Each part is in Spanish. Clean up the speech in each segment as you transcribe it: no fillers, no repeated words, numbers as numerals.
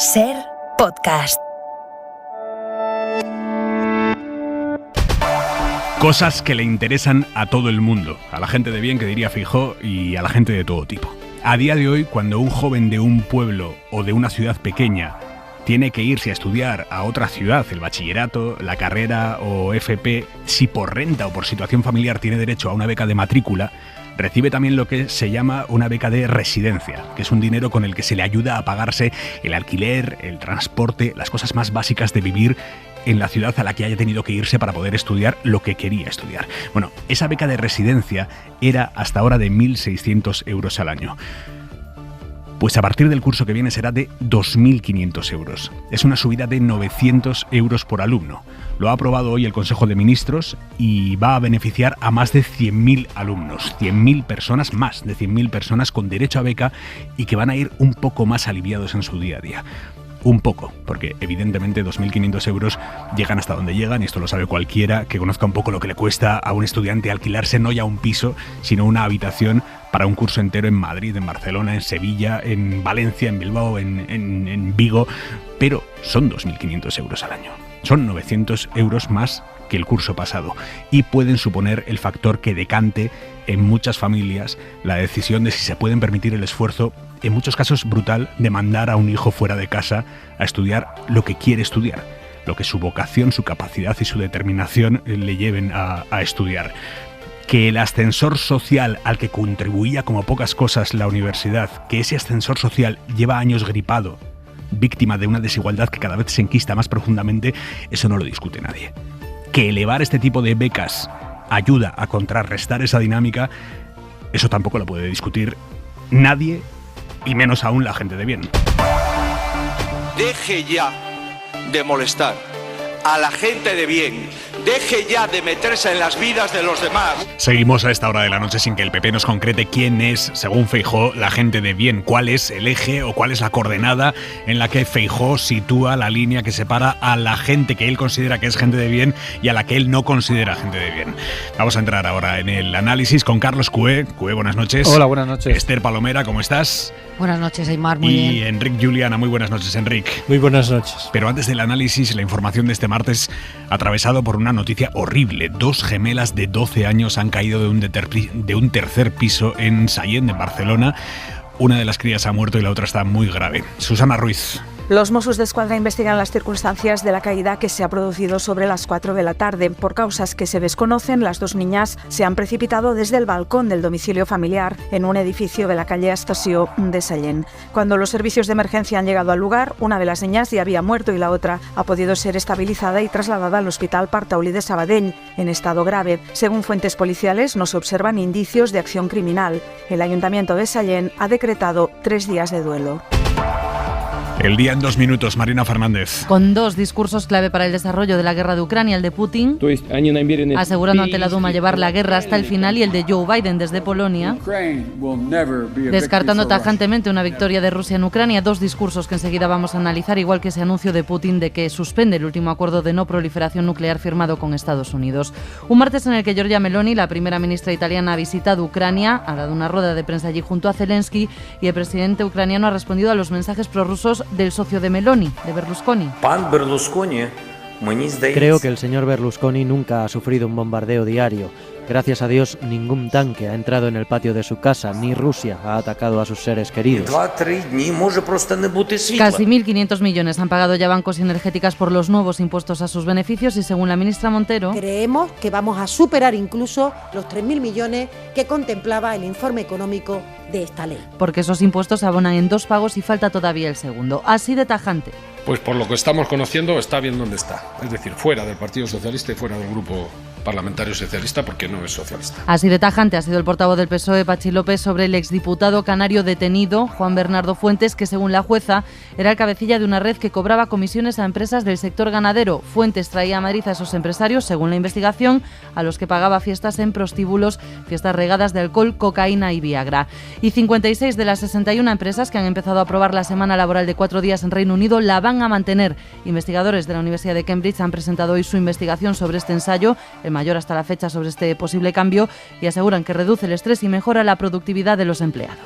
SER Podcast. Cosas que le interesan a todo el mundo, a la gente de bien, que diría Feijóo, y a la gente de todo tipo. A día de hoy, cuando un joven de un pueblo o de una ciudad pequeña tiene que irse a estudiar a otra ciudad, el bachillerato, la carrera o FP, si por renta o por situación familiar tiene derecho a una beca de matrícula, recibe también lo que se llama una beca de residencia, que es un dinero con el que se le ayuda a pagarse el alquiler, el transporte, las cosas más básicas de vivir en la ciudad a la que haya tenido que irse para poder estudiar lo que quería estudiar. Bueno, esa beca de residencia era hasta ahora de 1.600 euros al año. Pues a partir del curso que viene será de 2.500 euros. Es una subida de 900 euros por alumno. Lo ha aprobado hoy el Consejo de Ministros y va a beneficiar a más de 100.000 alumnos. 100.000 personas, más de 100.000 personas con derecho a beca y que van a ir un poco más aliviados en su día a día. Un poco, porque evidentemente 2.500 euros llegan hasta donde llegan, y esto lo sabe cualquiera que conozca un poco lo que le cuesta a un estudiante alquilarse no ya un piso, sino una habitación para un curso entero en Madrid, en Barcelona, en Sevilla, en Valencia, en Bilbao, en Vigo, pero son 2.500 euros al año. Son 900 euros más que el curso pasado y pueden suponer el factor que decante en muchas familias la decisión de si se pueden permitir el esfuerzo, en muchos casos brutal, de mandar a un hijo fuera de casa a estudiar lo que quiere estudiar, lo que su vocación, su capacidad y su determinación le lleven a estudiar. Que el ascensor social al que contribuía como pocas cosas la universidad, que ese ascensor social lleva años gripado, víctima de una desigualdad que cada vez se enquista más profundamente, eso no lo discute nadie. Que elevar este tipo de becas ayuda a contrarrestar esa dinámica, eso tampoco lo puede discutir nadie, y menos aún la gente de bien. Deje ya de molestar a la gente de bien. Deje ya de meterse en las vidas de los demás. Seguimos a esta hora de la noche sin que el PP nos concrete quién es, según Feijóo, la gente de bien. ¿Cuál es el eje o cuál es la coordenada en la que Feijóo sitúa la línea que separa a la gente que él considera que es gente de bien y a la que él no considera gente de bien? Vamos a entrar ahora en el análisis con Carlos Cué. Cué, buenas noches. Hola, buenas noches. Esther Palomera, ¿cómo estás? Buenas noches, Aymar, muy bien. Y Enric Juliana, muy buenas noches, Enric. Muy buenas noches. Pero antes del análisis, la información de este martes, atravesado por una noticia horrible. 2 gemelas de 12 años han caído de un tercer piso en Sallent, en Barcelona. Una de las crías ha muerto y la otra está muy grave. Susana Ruiz. Los Mossos d'Esquadra investigan las circunstancias de la caída que se ha producido sobre las 4 de la tarde. Por causas que se desconocen, las 2 niñas se han precipitado desde el balcón del domicilio familiar en un edificio de la calle Estació de Sallent. Cuando los servicios de emergencia han llegado al lugar, una de las niñas ya había muerto y la otra ha podido ser estabilizada y trasladada al Hospital Partauli de Sabadell en estado grave. Según fuentes policiales, no se observan indicios de acción criminal. El Ayuntamiento de Sallent ha decretado 3 días de duelo. El día en 2 minutos, Marina Fernández. Con 2 discursos clave para el desarrollo de la guerra de Ucrania, el de Putin, asegurando ante la Duma llevar la guerra hasta el final, y el de Joe Biden desde Polonia, descartando tajantemente una victoria de Rusia en Ucrania. 2 discursos que enseguida vamos a analizar, igual que ese anuncio de Putin de que suspende el último acuerdo de no proliferación nuclear firmado con Estados Unidos. Un martes en el que Giorgia Meloni, la primera ministra italiana, ha visitado Ucrania, ha dado una rueda de prensa allí junto a Zelensky, y el presidente ucraniano ha respondido a los mensajes prorrusos del socio de Meloni, de Berlusconi. Creo que el señor Berlusconi nunca ha sufrido un bombardeo diario. Gracias a Dios, ningún tanque ha entrado en el patio de su casa, ni Rusia ha atacado a sus seres queridos. Casi 1.500 millones han pagado ya bancos y energéticas por los nuevos impuestos a sus beneficios, y según la ministra Montero, creemos que vamos a superar incluso los 3.000 millones que contemplaba el informe económico de esta ley. Porque esos impuestos se abonan en 2 pagos y falta todavía el segundo. Así de tajante. Pues por lo que estamos conociendo está bien donde está, es decir, fuera del Partido Socialista y fuera del Grupo Parlamentario Socialista, porque no es socialista. Así de tajante ha sido el portavoz del PSOE, Patxi López, sobre el exdiputado canario detenido, Juan Bernardo Fuentes, que según la jueza era el cabecilla de una red que cobraba comisiones a empresas del sector ganadero. Fuentes traía a Madrid a esos empresarios, según la investigación, a los que pagaba fiestas en prostíbulos, fiestas regadas de alcohol, cocaína y Viagra. Y 56 de las 61 empresas que han empezado a aprobar la semana laboral de 4 días en Reino Unido la van a mantener. Investigadores de la Universidad de Cambridge han presentado hoy su investigación sobre este ensayo, el mayor hasta la fecha sobre este posible cambio, y aseguran que reduce el estrés y mejora la productividad de los empleados.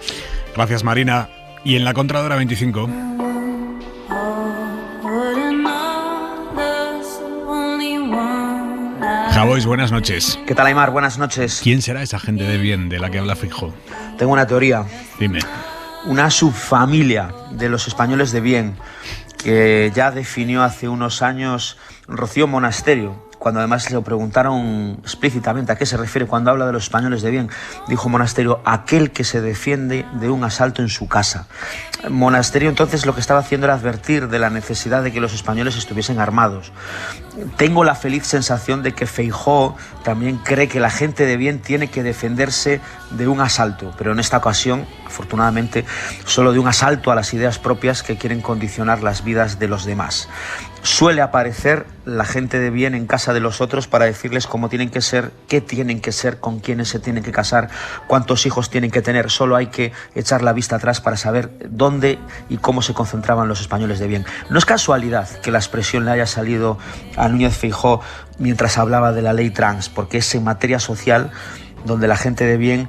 Gracias, Marina. Y en la Contradora 25... Javois, buenas noches. ¿Qué tal, Aimar? Buenas noches. ¿Quién será esa gente de bien de la que habla Feijóo? Tengo una teoría. Dime. Una subfamilia de los españoles de bien que ya definió hace unos años Rocío Monasterio, cuando además le preguntaron explícitamente a qué se refiere cuando habla de los españoles de bien. Dijo Monasterio: aquel que se defiende de un asalto en su casa. Monasterio entonces lo que estaba haciendo era advertir de la necesidad de que los españoles estuviesen armados. Tengo la feliz sensación de que Feijóo también cree que la gente de bien tiene que defenderse de un asalto, pero en esta ocasión, afortunadamente, solo de un asalto a las ideas propias que quieren condicionar las vidas de los demás. Suele aparecer la gente de bien en casa de los otros para decirles cómo tienen que ser, qué tienen que ser, con quiénes se tienen que casar, cuántos hijos tienen que tener. Solo hay que echar la vista atrás para saber dónde y cómo se concentraban los españoles de bien. No es casualidad que la expresión le haya salido a Núñez Feijóo mientras hablaba de la ley trans, porque es en materia social donde la gente de bien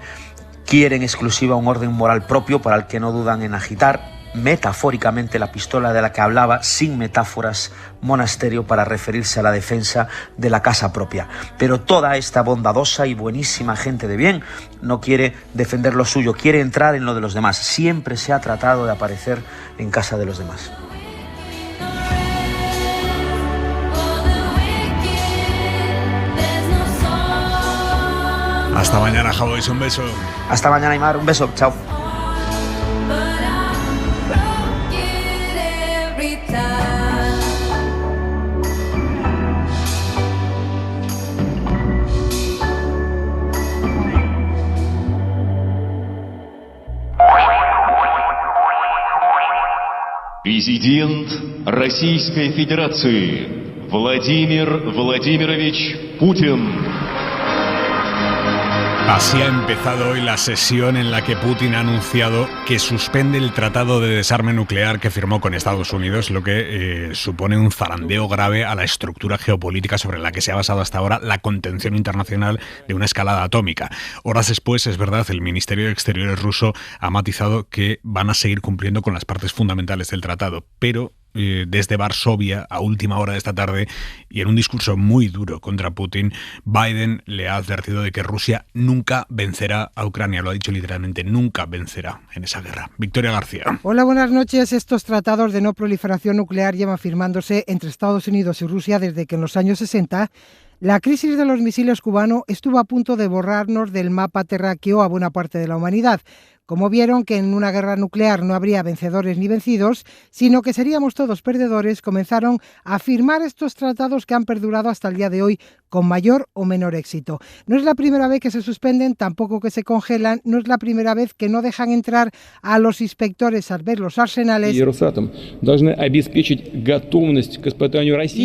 quiere en exclusiva un orden moral propio para el que no dudan en agitar metafóricamente la pistola de la que hablaba, sin metáforas, Monasterio, para referirse a la defensa de la casa propia. Pero toda esta bondadosa y buenísima gente de bien no quiere defender lo suyo, quiere entrar en lo de los demás. Siempre se ha tratado de aparecer en casa de los demás. Hasta mañana, Javois, un beso. Hasta mañana, Aimar, un beso, chao. Президент Российской Федерации Владимир Владимирович Путин. Así ha empezado hoy la sesión en la que Putin ha anunciado que suspende el tratado de desarme nuclear que firmó con Estados Unidos, lo que supone un zarandeo grave a la estructura geopolítica sobre la que se ha basado hasta ahora la contención internacional de una escalada atómica. Horas después, es verdad, el Ministerio de Exteriores ruso ha matizado que van a seguir cumpliendo con las partes fundamentales del tratado, pero desde Varsovia a última hora de esta tarde y en un discurso muy duro contra Putin, Biden le ha advertido de que Rusia nunca vencerá a Ucrania. Lo ha dicho literalmente, nunca vencerá en esa guerra. Victoria García. Hola, buenas noches. Estos tratados de no proliferación nuclear llevan firmándose entre Estados Unidos y Rusia desde que en los años 60 la crisis de los misiles cubanos estuvo a punto de borrarnos del mapa terráqueo a buena parte de la humanidad. Como vieron que en una guerra nuclear no habría vencedores ni vencidos, sino que seríamos todos perdedores, comenzaron a firmar estos tratados que han perdurado hasta el día de hoy con mayor o menor éxito. No es la primera vez que se suspenden, tampoco que se congelan, no es la primera vez que no dejan entrar a los inspectores al ver los arsenales. Y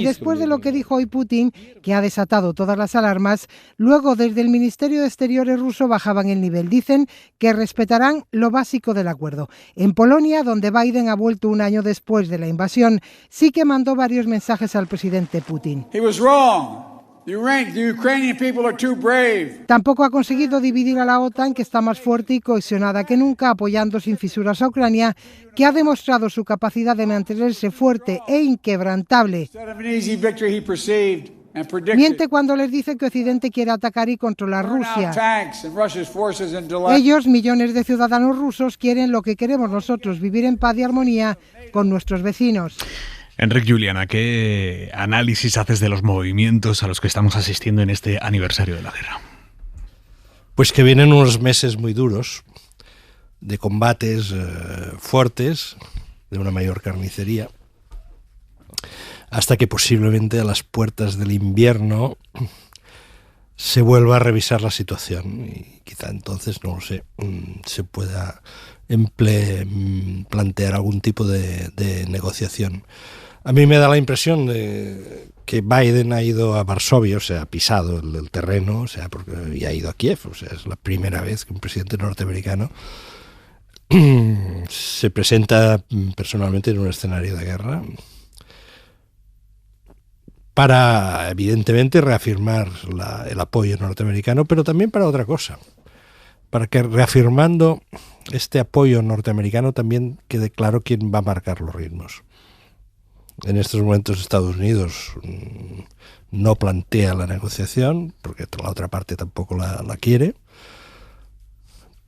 después de lo que dijo hoy Putin, que ha desatado todas las alarmas, luego desde el Ministerio de Exteriores ruso bajaban el nivel. Dicen que respetarán lo básico del acuerdo. En Polonia, donde Biden ha vuelto un año después de la invasión, sí que mandó varios mensajes al presidente Putin. Tampoco ha conseguido dividir a la OTAN, que está más fuerte y cohesionada que nunca, apoyando sin fisuras a Ucrania, que ha demostrado su capacidad de mantenerse fuerte e inquebrantable. Miente cuando les dice que Occidente quiere atacar y controlar Rusia. Ellos, millones de ciudadanos rusos, quieren lo que queremos nosotros, vivir en paz y armonía con nuestros vecinos. Enric Juliana, ¿qué análisis haces de los movimientos a los que estamos asistiendo en este aniversario de la guerra? Pues que vienen unos meses muy duros, de combates fuertes, de una mayor carnicería, hasta que posiblemente a las puertas del invierno se vuelva a revisar la situación y quizá entonces, no lo sé, se pueda plantear algún tipo de negociación. A mí me da la impresión de que Biden ha ido a Varsovia, o sea, ha pisado el terreno, o sea, y ha ido a Kiev, o sea, es la primera vez que un presidente norteamericano se presenta personalmente en un escenario de guerra, para, evidentemente, reafirmar el apoyo norteamericano, pero también para otra cosa, para que reafirmando este apoyo norteamericano también quede claro quién va a marcar los ritmos. En estos momentos Estados Unidos no plantea la negociación, porque la otra parte tampoco la quiere.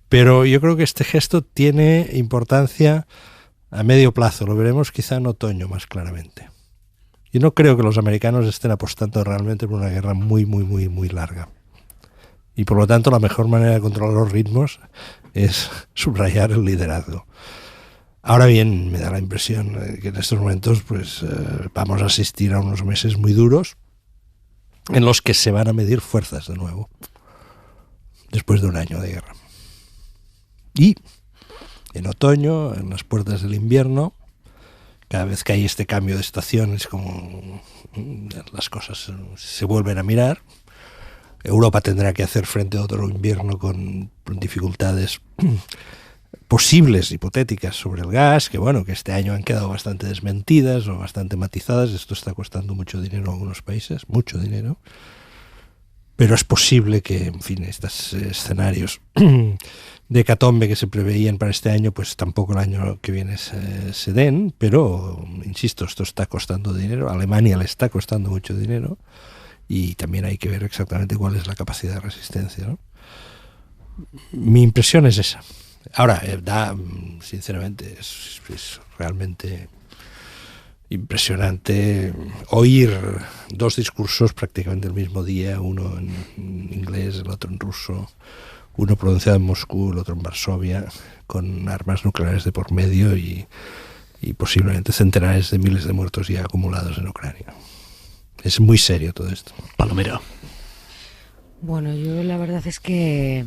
Pero yo creo que este gesto tiene importancia a medio plazo. Lo veremos quizá en otoño más claramente. Yo no creo que los americanos estén apostando realmente por una guerra muy, muy, muy, muy larga. Y por lo tanto la mejor manera de controlar los ritmos es subrayar el liderazgo. Ahora bien, me da la impresión que en estos momentos pues vamos a asistir a unos meses muy duros en los que se van a medir fuerzas de nuevo, después de un año de guerra. Y en otoño, en las puertas del invierno, cada vez que hay este cambio de estación es como las cosas se vuelven a mirar. Europa tendrá que hacer frente a otro invierno con dificultades posibles, hipotéticas sobre el gas, que bueno, que este año han quedado bastante desmentidas o bastante matizadas. Esto está costando mucho dinero a algunos países, mucho dinero. Pero es posible que, en fin, estos escenarios de hecatombe que se preveían para este año, pues tampoco el año que viene se den, pero, insisto, esto está costando dinero. A Alemania le está costando mucho dinero y también hay que ver exactamente cuál es la capacidad de resistencia, ¿no? Mi impresión es esa. Ahora, sinceramente, es realmente impresionante oír dos discursos prácticamente el mismo día, uno en inglés, el otro en ruso, uno pronunciado en Moscú, el otro en Varsovia, con armas nucleares de por medio y posiblemente centenares de miles de muertos ya acumulados en Ucrania. Es muy serio todo esto. Palomero. Bueno, yo la verdad es que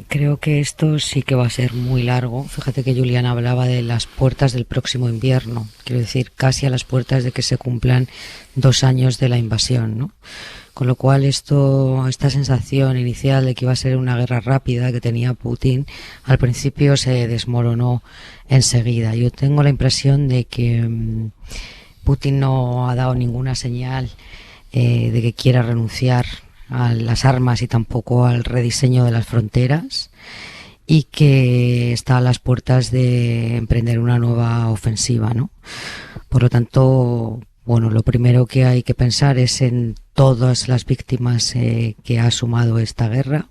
creo que esto sí que va a ser muy largo. Fíjate que Julián hablaba de las puertas del próximo invierno. Quiero decir, casi a las puertas de que se cumplan 2 años de la invasión, ¿no? Con lo cual esta sensación inicial de que iba a ser una guerra rápida que tenía Putin, al principio se desmoronó enseguida. Yo tengo la impresión de que Putin no ha dado ninguna señal de que quiera renunciar a las armas y tampoco al rediseño de las fronteras, y que está a las puertas de emprender una nueva ofensiva, ¿no? Por lo tanto, bueno, lo primero que hay que pensar es en todas las víctimas que ha sumado esta guerra.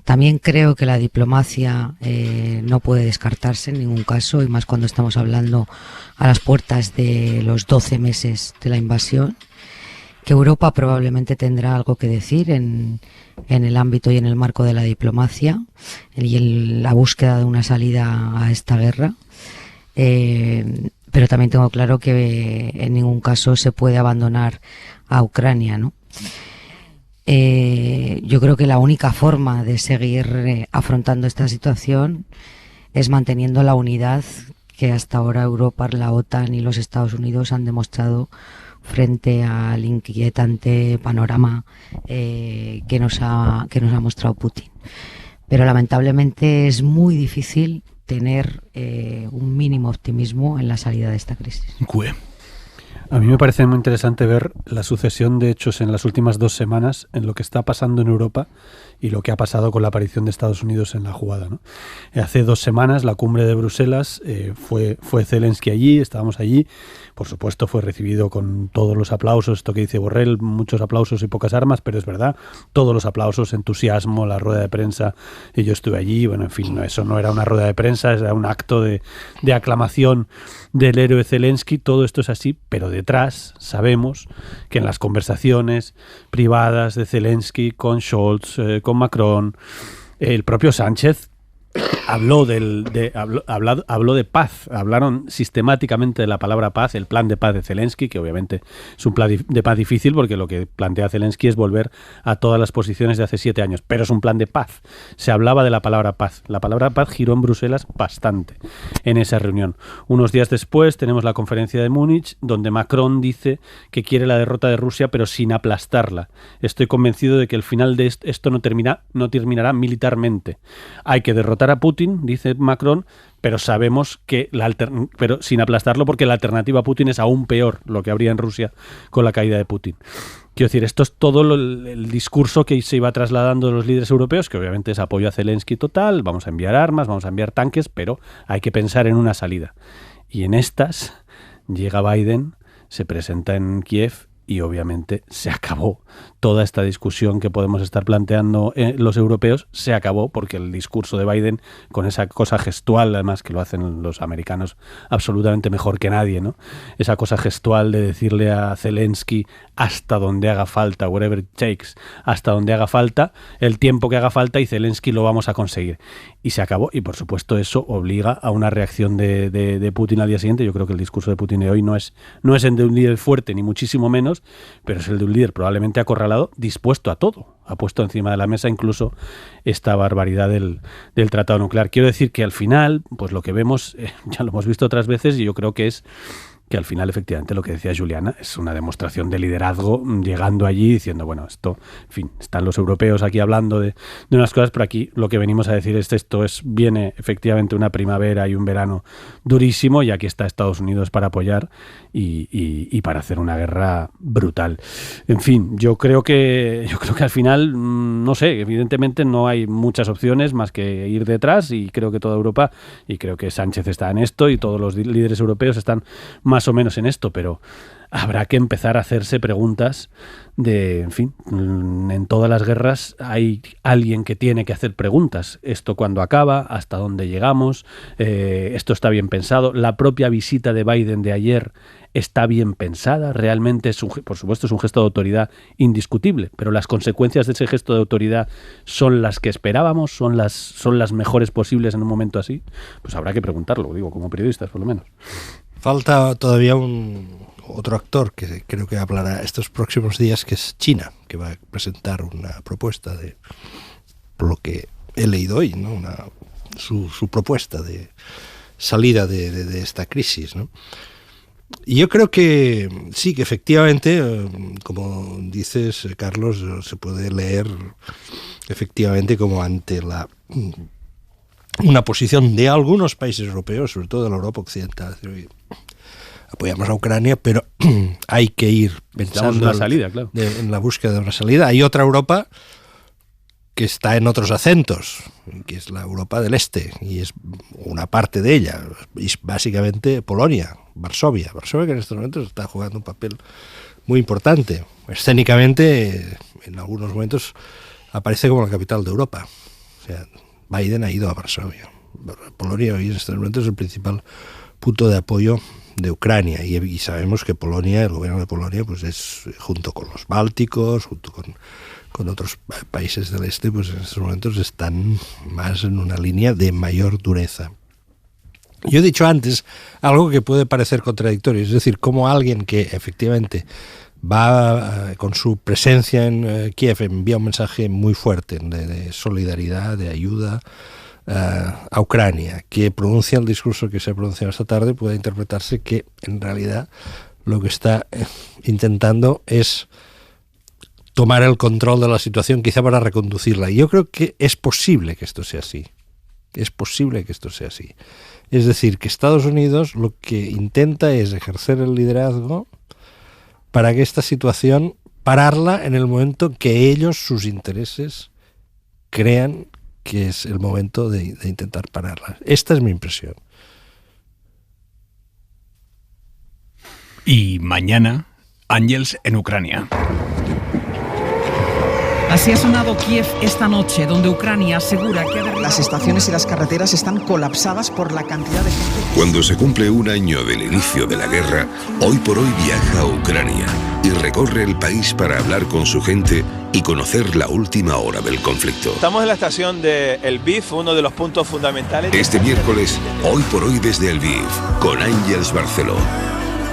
También creo que la diplomacia no puede descartarse en ningún caso, y más cuando estamos hablando a las puertas de los 12 meses de la invasión. Que Europa probablemente tendrá algo que decir en el ámbito y en el marco de la diplomacia y en la búsqueda de una salida a esta guerra. Pero también tengo claro que en ningún caso se puede abandonar a Ucrania, ¿no? Yo creo que la única forma de seguir afrontando esta situación es manteniendo la unidad que hasta ahora Europa, la OTAN y los Estados Unidos han demostrado frente al inquietante panorama que nos ha mostrado Putin. Pero lamentablemente es muy difícil tener un mínimo optimismo en la salida de esta crisis. A mí me parece muy interesante ver la sucesión de hechos en las últimas 2 semanas en lo que está pasando en Europa y lo que ha pasado con la aparición de Estados Unidos en la jugada, ¿no? Hace 2 semanas, la cumbre de Bruselas, fue Zelensky allí, estábamos allí. Por supuesto, fue recibido con todos los aplausos, esto que dice Borrell, muchos aplausos y pocas armas, pero es verdad, todos los aplausos, entusiasmo, la rueda de prensa, y yo estuve allí. Bueno, en fin, no, eso no era una rueda de prensa, era un acto de aclamación del héroe Zelensky. Todo esto es así, pero detrás sabemos que en las conversaciones privadas de Zelensky con Scholz, con Macron, el propio Sánchez habló de paz. Hablaron sistemáticamente de la palabra paz, el plan de paz de Zelensky, que obviamente es un plan de paz difícil porque lo que plantea Zelensky es volver a todas las posiciones de hace 7 años, pero es un plan de paz. Se hablaba de la palabra paz. La palabra paz giró en Bruselas bastante en esa reunión. Unos días después tenemos la conferencia de Múnich, donde Macron dice que quiere la derrota de Rusia, pero sin aplastarla. Estoy convencido de que el final de esto no terminará militarmente. Hay que derrotar a Putin, dice Macron, pero sabemos que pero sin aplastarlo, porque la alternativa a Putin es aún peor, lo que habría en Rusia con la caída de Putin. Quiero decir, esto es todo el discurso que se iba trasladando de los líderes europeos, que obviamente es apoyo a Zelensky total, vamos a enviar armas, vamos a enviar tanques, pero hay que pensar en una salida. Y en estas llega Biden, se presenta en Kiev y obviamente se acabó. Toda esta discusión que podemos estar planteando los europeos se acabó porque el discurso de Biden, con esa cosa gestual, además que lo hacen los americanos absolutamente mejor que nadie, ¿no? Esa cosa gestual de decirle a Zelensky hasta donde haga falta, wherever it takes, hasta donde haga falta, el tiempo que haga falta, y Zelensky lo vamos a conseguir. Y se acabó, y por supuesto eso obliga a una reacción de Putin al día siguiente. Yo creo que el discurso de Putin de hoy no es el de un líder fuerte, ni muchísimo menos, pero es el de un líder probablemente acorralado, dispuesto a todo. Ha puesto encima de la mesa incluso esta barbaridad del tratado nuclear. Quiero decir que al final, pues lo que vemos, ya lo hemos visto otras veces, y yo creo que es que al final, efectivamente, lo que decía Juliana es una demostración de liderazgo, llegando allí diciendo, bueno, esto, en fin, están los europeos aquí hablando de unas cosas, pero aquí lo que venimos a decir es esto, viene efectivamente una primavera y un verano durísimo, y aquí está Estados Unidos para apoyar y para hacer una guerra brutal. En fin, yo creo que al final, no sé, evidentemente no hay muchas opciones más que ir detrás, y creo que toda Europa, y creo que Sánchez está en esto, y todos los líderes europeos están más o menos en esto, pero habrá que empezar a hacerse preguntas de, en fin, en todas las guerras hay alguien que tiene que hacer preguntas. ¿Esto cuándo acaba? ¿Hasta dónde llegamos? ¿Esto está bien pensado? ¿La propia visita de Biden de ayer está bien pensada? Realmente, por supuesto, es un gesto de autoridad indiscutible, pero las consecuencias de ese gesto de autoridad son las que esperábamos, son las mejores posibles en un momento así. Pues habrá que preguntarlo, digo, como periodistas, por lo menos. Falta todavía otro actor que creo que hablará estos próximos días, que es China, que va a presentar una propuesta por lo que he leído hoy, ¿no? Su propuesta de salida de esta crisis, ¿no? Y yo creo que sí, que efectivamente, como dices, Carlos, se puede leer efectivamente como ante una posición de algunos países europeos, sobre todo de la Europa occidental. Apoyamos a Ucrania, pero hay que ir pensando una salida, claro, en la búsqueda de una salida. Hay otra Europa que está en otros acentos, que es la Europa del Este, y es una parte de ella, y básicamente Polonia, Varsovia, que en estos momentos está jugando un papel muy importante. Escénicamente, en algunos momentos, aparece como la capital de Europa. O sea, Biden ha ido a Varsovia. Polonia hoy en estos momentos es el principal punto de apoyo de Ucrania, y sabemos que Polonia, el gobierno de Polonia, pues es, junto con los bálticos, junto con otros países del este, pues en estos momentos están más en una línea de mayor dureza. Yo he dicho antes algo que puede parecer contradictorio, es decir, como alguien que efectivamente va con su presencia en Kiev envía un mensaje muy fuerte de solidaridad, de ayuda a Ucrania, que pronuncia el discurso que se ha pronunciado esta tarde, puede interpretarse que en realidad lo que está intentando es tomar el control de la situación, quizá para reconducirla. Y yo creo que es posible que esto sea así. Es posible que esto sea así. Es decir, que Estados Unidos lo que intenta es ejercer el liderazgo para que esta situación, pararla en el momento que ellos, sus intereses, crean que es el momento de intentar pararla. Esta es mi impresión. Y mañana, Ángels en Ucrania. Así ha sonado Kiev esta noche, donde Ucrania asegura que las estaciones y las carreteras están colapsadas por la cantidad de gente. Cuando se cumple un año del inicio de la guerra, Hoy por Hoy viaja a Ucrania y recorre el país para hablar con su gente y conocer la última hora del conflicto. Estamos en la estación de Lviv, uno de los puntos fundamentales. Este miércoles, Hoy por Hoy desde Lviv, con Ángels Barceló.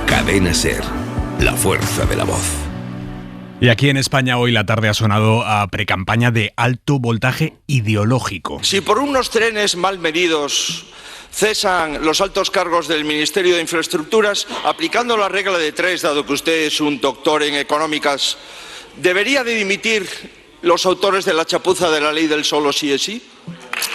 Cadena SER, la fuerza de la voz. Y aquí en España hoy la tarde ha sonado a precampaña de alto voltaje ideológico. Si por unos trenes mal medidos cesan los altos cargos del Ministerio de Infraestructuras, aplicando la regla de 3, dado que usted es un doctor en económicas, ¿debería de dimitir los autores de la chapuza de la ley del solo sí es sí?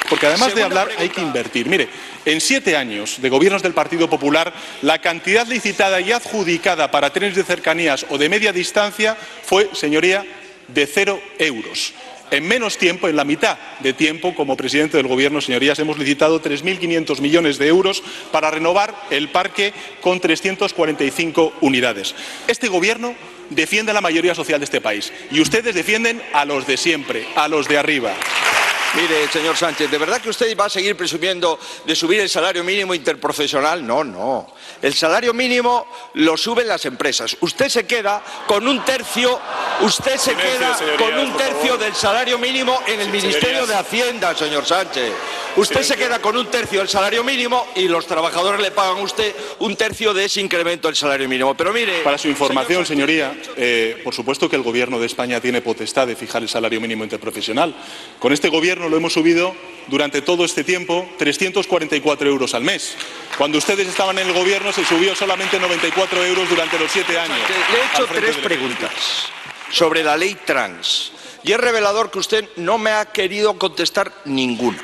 Porque además de hablar hay que invertir. Mire, en 7 años de gobiernos del Partido Popular, la cantidad licitada y adjudicada para trenes de cercanías o de media distancia fue, señoría, de 0 euros. En menos tiempo, en la mitad de tiempo, como presidente del Gobierno, señorías, hemos licitado 3.500 millones de euros para renovar el parque con 345 unidades. Este Gobierno defiende a la mayoría social de este país y ustedes defienden a los de siempre, a los de arriba. Mire, señor Sánchez, ¿de verdad que usted va a seguir presumiendo de subir el salario mínimo interprofesional? No, no. El salario mínimo lo suben las empresas. Usted se queda con un tercio, del salario mínimo en el Ministerio de Hacienda, señor Sánchez. Usted se queda con un tercio del salario mínimo y los trabajadores le pagan a usted un tercio de ese incremento del salario mínimo. Pero mire, para su información, señoría, por supuesto que el Gobierno de España tiene potestad de fijar el salario mínimo interprofesional. Con este Gobierno lo hemos subido durante todo este tiempo 344 euros al mes. Cuando ustedes estaban en el Gobierno se subió solamente 94 euros durante los 7 años. Le he hecho 3 preguntas sobre la ley trans y es revelador que usted no me ha querido contestar ninguna.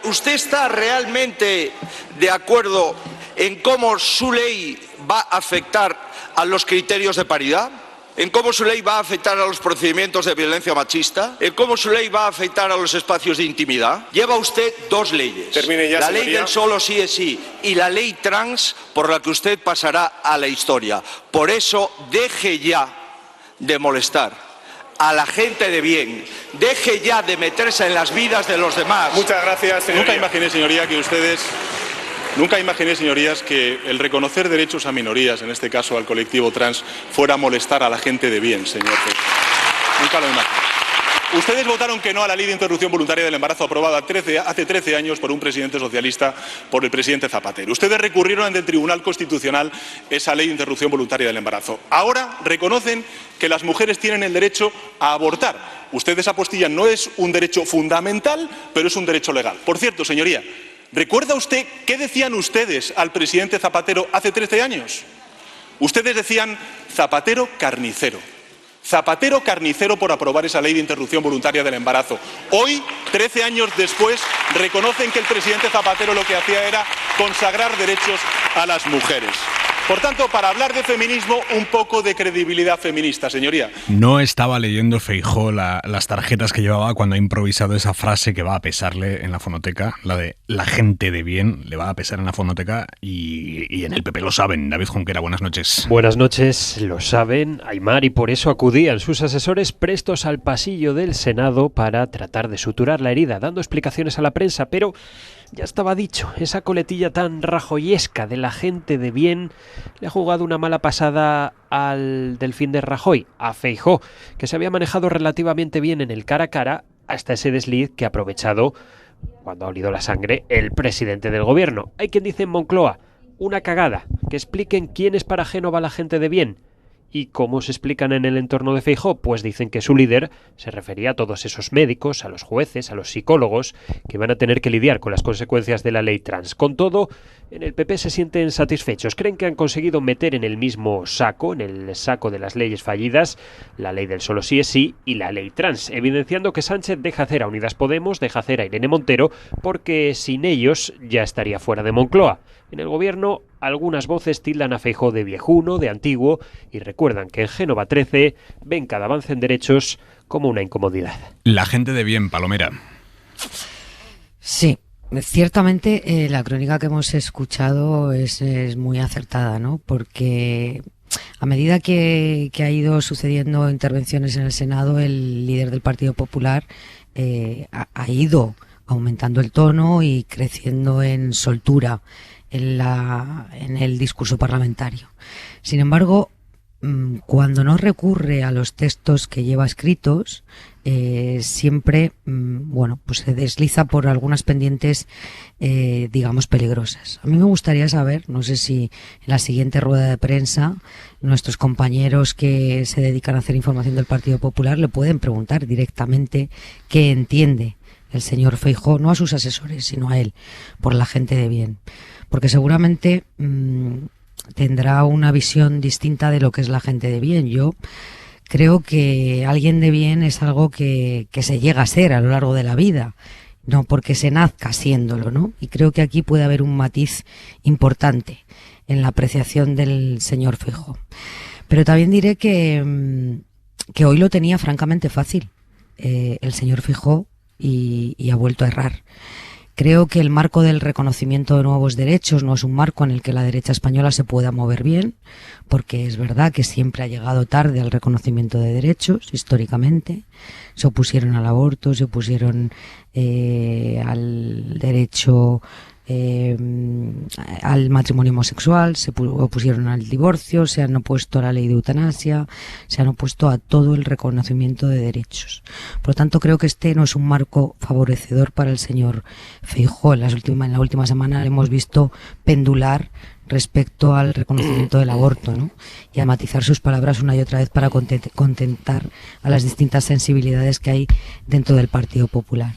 ¿Usted está realmente de acuerdo en cómo su ley va a afectar a los criterios de paridad? ¿En cómo su ley va a afectar a los procedimientos de violencia machista? ¿En cómo su ley va a afectar a los espacios de intimidad? Lleva usted 2 leyes. Termine ya, la señoría. ley del solo sí es sí y la ley trans por la que usted pasará a la historia. Por eso, deje ya de molestar a la gente de bien. Deje ya de meterse en las vidas de los demás. Muchas gracias, señoría. Nunca imaginé, señorías, que el reconocer derechos a minorías, en este caso al colectivo trans, fuera molestar a la gente de bien, señor. Nunca lo imaginé. Ustedes votaron que no a la ley de interrupción voluntaria del embarazo aprobada hace 13 años por un presidente socialista, por el presidente Zapatero. Ustedes recurrieron ante el Tribunal Constitucional esa ley de interrupción voluntaria del embarazo. Ahora reconocen que las mujeres tienen el derecho a abortar. Ustedes apostillan, no es un derecho fundamental, pero es un derecho legal. Por cierto, señoría, ¿recuerda usted qué decían ustedes al presidente Zapatero hace 13 años? Ustedes decían Zapatero carnicero. Zapatero carnicero por aprobar esa ley de interrupción voluntaria del embarazo. Hoy, 13 años después, reconocen que el presidente Zapatero lo que hacía era consagrar derechos a las mujeres. Por tanto, para hablar de feminismo, un poco de credibilidad feminista, señoría. No estaba leyendo Feijóo las tarjetas que llevaba cuando ha improvisado esa frase que va a pesarle en la fonoteca, la de la gente de bien le va a pesar en la fonoteca y en el PP lo saben. David Junquera, buenas noches. Buenas noches, lo saben, Aimar, y por eso acudían sus asesores prestos al pasillo del Senado para tratar de suturar la herida, dando explicaciones a la prensa, pero ya estaba dicho, esa coletilla tan rajoyesca de la gente de bien le ha jugado una mala pasada al delfín de Rajoy, a Feijóo, que se había manejado relativamente bien en el cara a cara hasta ese desliz que ha aprovechado cuando ha olido la sangre el presidente del gobierno. Hay quien dice en Moncloa, una cagada, que expliquen quién es para Génova la gente de bien. ¿Y cómo se explican en el entorno de Feijóo? Pues dicen que su líder se refería a todos esos médicos, a los jueces, a los psicólogos, que van a tener que lidiar con las consecuencias de la ley trans. Con todo, en el PP se sienten satisfechos. Creen que han conseguido meter en el mismo saco, en el saco de las leyes fallidas, la ley del solo sí es sí y la ley trans, evidenciando que Sánchez deja hacer a Unidas Podemos, deja hacer a Irene Montero, porque sin ellos ya estaría fuera de Moncloa. En el gobierno, algunas voces tildan a Feijóo de viejuno, de antiguo, y recuerdan que en Génova 13 ven cada avance en derechos como una incomodidad. La gente de bien, Palomera. Sí, ciertamente la crónica que hemos escuchado es muy acertada, ¿no? Porque a medida que ha ido sucediendo intervenciones en el Senado, el líder del Partido Popular ha ido aumentando el tono y creciendo en soltura en el discurso parlamentario. Sin embargo, cuando no recurre a los textos que lleva escritos, siempre pues se desliza por algunas pendientes digamos peligrosas. A mí me gustaría saber, no sé si en la siguiente rueda de prensa nuestros compañeros que se dedican a hacer información del Partido Popular le pueden preguntar directamente qué entiende el señor Feijóo, no a sus asesores, sino a él, por la gente de bien. Porque seguramente tendrá una visión distinta de lo que es la gente de bien. Yo creo que alguien de bien es algo que se llega a ser a lo largo de la vida, no porque se nazca siéndolo, ¿no? Y creo que aquí puede haber un matiz importante en la apreciación del señor Feijóo. Pero también diré que hoy lo tenía francamente fácil, el señor Feijóo y ha vuelto a errar. Creo que el marco del reconocimiento de nuevos derechos no es un marco en el que la derecha española se pueda mover bien, porque es verdad que siempre ha llegado tarde al reconocimiento de derechos, históricamente. Se opusieron al aborto, se opusieron al derecho al matrimonio homosexual, se opusieron al divorcio, se han opuesto a la ley de eutanasia, se han opuesto a todo el reconocimiento de derechos. Por lo tanto, creo que este no es un marco favorecedor para el señor Feijóo. En la última semana le hemos visto pendular respecto al reconocimiento del aborto, ¿no? Y a matizar sus palabras una y otra vez para contentar a las distintas sensibilidades que hay dentro del Partido Popular.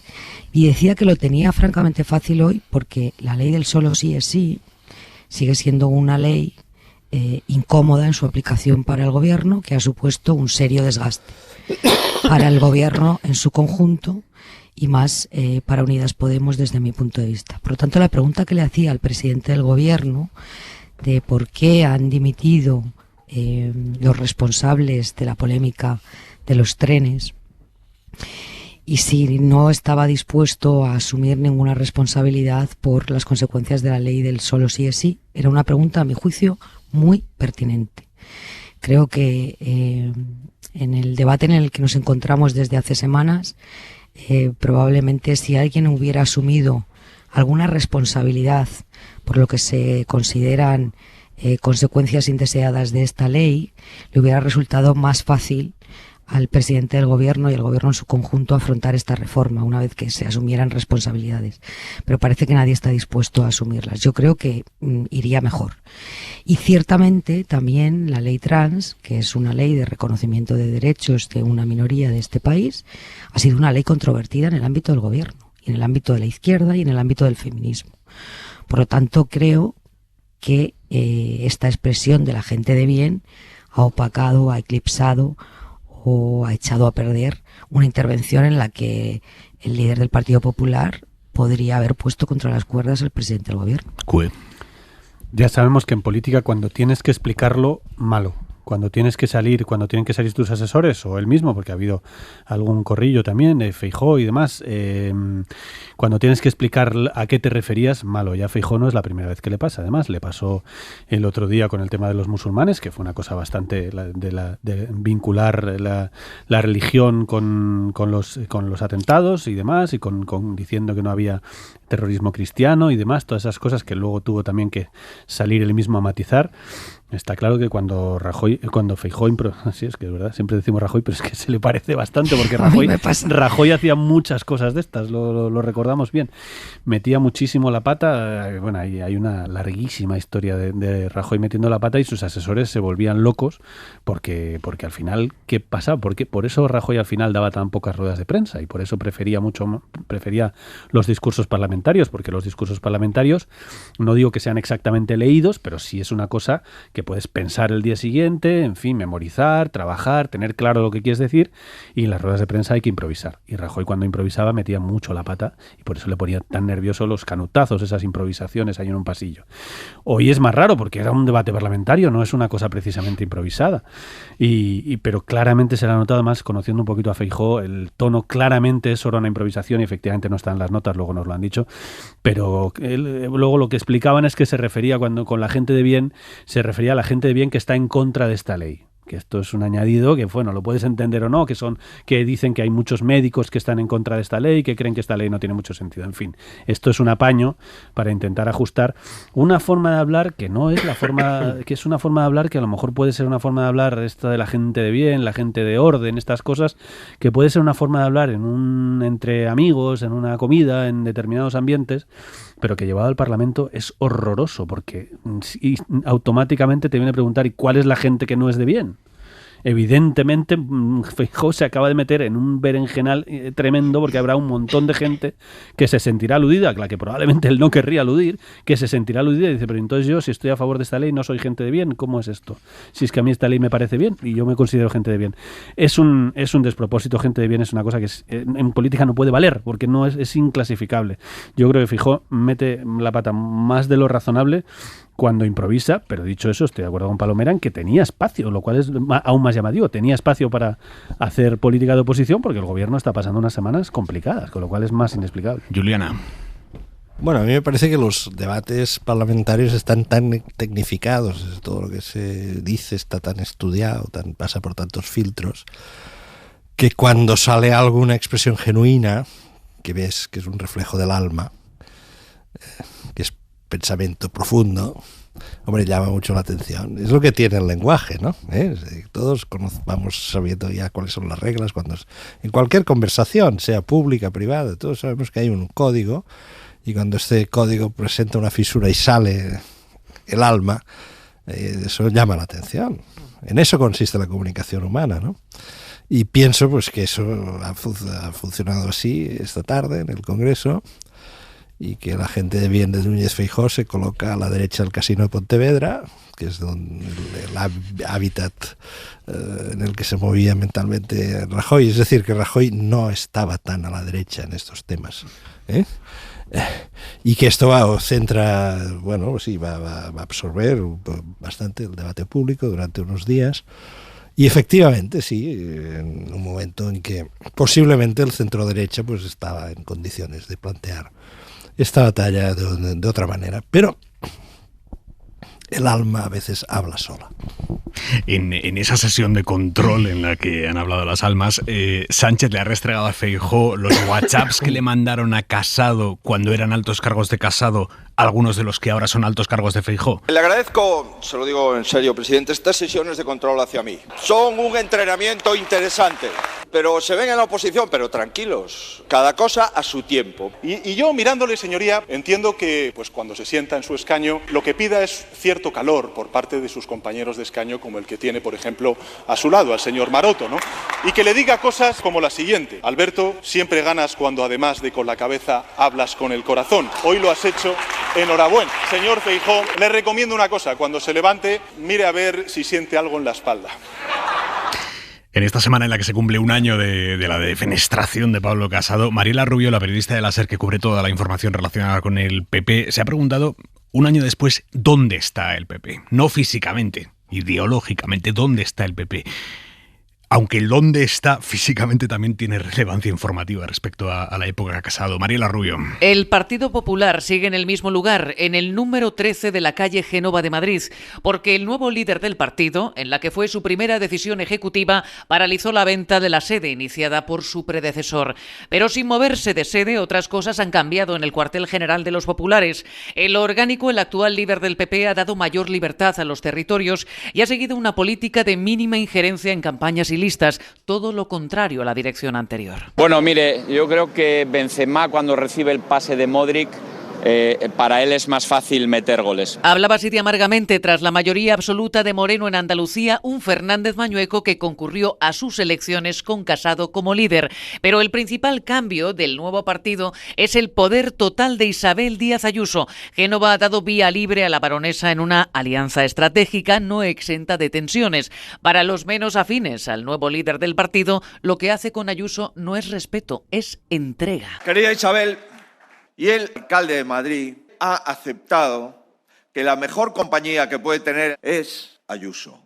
Y decía que lo tenía francamente fácil hoy porque la ley del solo sí es sí sigue siendo una ley incómoda en su aplicación para el gobierno, que ha supuesto un serio desgaste para el gobierno en su conjunto y más para Unidas Podemos desde mi punto de vista. Por lo tanto, la pregunta que le hacía al presidente del gobierno de por qué han dimitido los responsables de la polémica de los trenes y si no estaba dispuesto a asumir ninguna responsabilidad por las consecuencias de la ley del solo sí es sí, era una pregunta, a mi juicio, muy pertinente. Creo que en el debate en el que nos encontramos desde hace semanas, probablemente si alguien hubiera asumido alguna responsabilidad por lo que se consideran consecuencias indeseadas de esta ley, le hubiera resultado más fácil al presidente del gobierno y al gobierno en su conjunto afrontar esta reforma una vez que se asumieran responsabilidades. Pero parece que nadie está dispuesto a asumirlas. Yo creo que iría mejor. Y ciertamente también la ley trans, que es una ley de reconocimiento de derechos de una minoría de este país, ha sido una ley controvertida en el ámbito del gobierno, y en el ámbito de la izquierda y en el ámbito del feminismo. Por lo tanto, creo que esta expresión de la gente de bien ha opacado, ha eclipsado o ha echado a perder una intervención en la que el líder del Partido Popular podría haber puesto contra las cuerdas al presidente del gobierno. Ya sabemos que en política cuando tienes que explicarlo, malo. Cuando tienen que salir tus asesores o él mismo, porque ha habido algún corrillo también de Feijóo y demás, cuando tienes que explicar a qué te referías, malo. Ya Feijóo no es la primera vez que le pasa. Además, le pasó el otro día con el tema de los musulmanes, que fue una cosa bastante de vincular la religión con los atentados y demás, y con diciendo que no había terrorismo cristiano y demás, todas esas cosas que luego tuvo también que salir él mismo a matizar. Está claro que cuando Feijóo, sí, es que es verdad, siempre decimos Rajoy, pero es que se le parece bastante porque Rajoy hacía muchas cosas de estas, lo recordamos bien. Metía muchísimo la pata, bueno, hay una larguísima historia de Rajoy metiendo la pata y sus asesores se volvían locos porque al final, ¿qué pasaba? Porque por eso Rajoy al final daba tan pocas ruedas de prensa y por eso prefería los discursos parlamentarios, porque los discursos parlamentarios, no digo que sean exactamente leídos, pero sí es una cosa que puedes pensar el día siguiente, en fin, memorizar, trabajar, tener claro lo que quieres decir, y en las ruedas de prensa hay que improvisar. Y Rajoy cuando improvisaba metía mucho la pata y por eso le ponía tan nervioso los canutazos, esas improvisaciones ahí en un pasillo. Hoy es más raro porque era un debate parlamentario, no es una cosa precisamente improvisada. Pero claramente se le ha notado, más conociendo un poquito a Feijóo, el tono claramente es sobre una improvisación y efectivamente no está en las notas, luego nos lo han dicho, pero luego lo que explicaban es que se refería cuando con la gente de bien, se refería a la gente de bien que está en contra de esta ley. Que esto es un añadido que, bueno, lo puedes entender o no, que dicen que hay muchos médicos que están en contra de esta ley, que creen que esta ley no tiene mucho sentido. En fin, esto es un apaño para intentar ajustar una forma de hablar que no es la forma, que es una forma de hablar que a lo mejor puede ser una forma de hablar esta de la gente de bien, la gente de orden, estas cosas, que puede ser una forma de hablar entre amigos, en una comida, en determinados ambientes, pero que llevado al Parlamento es horroroso, porque automáticamente te viene a preguntar ¿y cuál es la gente que no es de bien? Evidentemente Feijóo se acaba de meter en un berenjenal tremendo porque habrá un montón de gente que se sentirá aludida, la que probablemente él no querría aludir, que se sentirá aludida y dice, pero entonces yo si estoy a favor de esta ley no soy gente de bien, ¿cómo es esto? Si es que a mí esta ley me parece bien y yo me considero gente de bien. Es un despropósito, gente de bien es una cosa que en política no puede valer porque no es inclasificable. Yo creo que Feijóo mete la pata más de lo razonable cuando improvisa, pero dicho eso, estoy de acuerdo con Palomera en que tenía espacio, lo cual es aún más llamativo. Tenía espacio para hacer política de oposición porque el gobierno está pasando unas semanas complicadas, con lo cual es más inexplicable. Juliana. Bueno, a mí me parece que los debates parlamentarios están tan tecnificados, todo lo que se dice está tan estudiado, pasa por tantos filtros, que cuando sale alguna expresión genuina, que ves que es un reflejo del alma, que es pensamiento profundo, hombre, llama mucho la atención. Es lo que tiene el lenguaje, ¿no? Todos vamos sabiendo ya cuáles son las reglas, en cualquier conversación, sea pública, privada, todos sabemos que hay un código, y cuando este código presenta una fisura y sale el alma, eso llama la atención. En eso consiste la comunicación humana, ¿no? Y pienso pues que eso ha funcionado así esta tarde en el Congreso, y que la gente de bien de Núñez Feijóo se coloca a la derecha del Casino de Pontevedra, que es donde el hábitat en el que se movía mentalmente Rajoy. Es decir, que Rajoy no estaba tan a la derecha en estos temas, y que esto va a absorber bastante el debate público durante unos días. Y efectivamente, sí, en un momento en que posiblemente el centro derecha pues estaba en condiciones de plantear esta batalla de otra manera, pero el alma a veces habla sola. En esa sesión de control en la que han hablado las almas, Sánchez le ha restregado a Feijóo los WhatsApps que le mandaron a Casado cuando eran altos cargos de Casado, algunos de los que ahora son altos cargos de Feijóo. Le agradezco, se lo digo en serio, presidente, estas sesiones de control hacia mí. Son un entrenamiento interesante, pero se ven en la oposición, pero tranquilos, cada cosa a su tiempo. Y yo, mirándole, señoría, entiendo que pues cuando se sienta en su escaño, lo que pida es cierto calor por parte de sus compañeros de escaño, como el que tiene, por ejemplo, a su lado, al señor Maroto, ¿no? Y que le diga cosas como la siguiente: Alberto, siempre ganas cuando además de con la cabeza hablas con el corazón. Hoy lo has hecho, enhorabuena. Señor Feijóo, le recomiendo una cosa: cuando se levante, mire a ver si siente algo en la espalda. En esta semana en la que se cumple un año de la defenestración de Pablo Casado, Mariela Rubio, la periodista de la SER que cubre toda la información relacionada con el PP, se ha preguntado, un año después, ¿dónde está el PP? No físicamente, ideológicamente, ¿dónde está el PP? Aunque el dónde está físicamente también tiene relevancia informativa respecto a la época de Casado. Mariela Rubio. El Partido Popular sigue en el mismo lugar, en el número 13 de la calle Génova de Madrid, porque el nuevo líder del partido, en la que fue su primera decisión ejecutiva, paralizó la venta de la sede iniciada por su predecesor. Pero sin moverse de sede, otras cosas han cambiado en el cuartel general de los populares. En lo orgánico, el actual líder del PP ha dado mayor libertad a los territorios y ha seguido una política de mínima injerencia en campañas y listas, todo lo contrario a la dirección anterior. Bueno, mire, yo creo que Benzema, cuando recibe el pase de Modric, para él es más fácil meter goles. Hablaba así de amargamente tras la mayoría absoluta de Moreno en Andalucía, un Fernández Mañueco que concurrió a sus elecciones con Casado como líder. Pero el principal cambio del nuevo partido es el poder total de Isabel Díaz Ayuso. Génova ha dado vía libre a la baronesa en una alianza estratégica no exenta de tensiones. Para los menos afines al nuevo líder del partido, lo que hace con Ayuso no es respeto, es entrega. Querida Isabel, y el alcalde de Madrid ha aceptado que la mejor compañía que puede tener es Ayuso.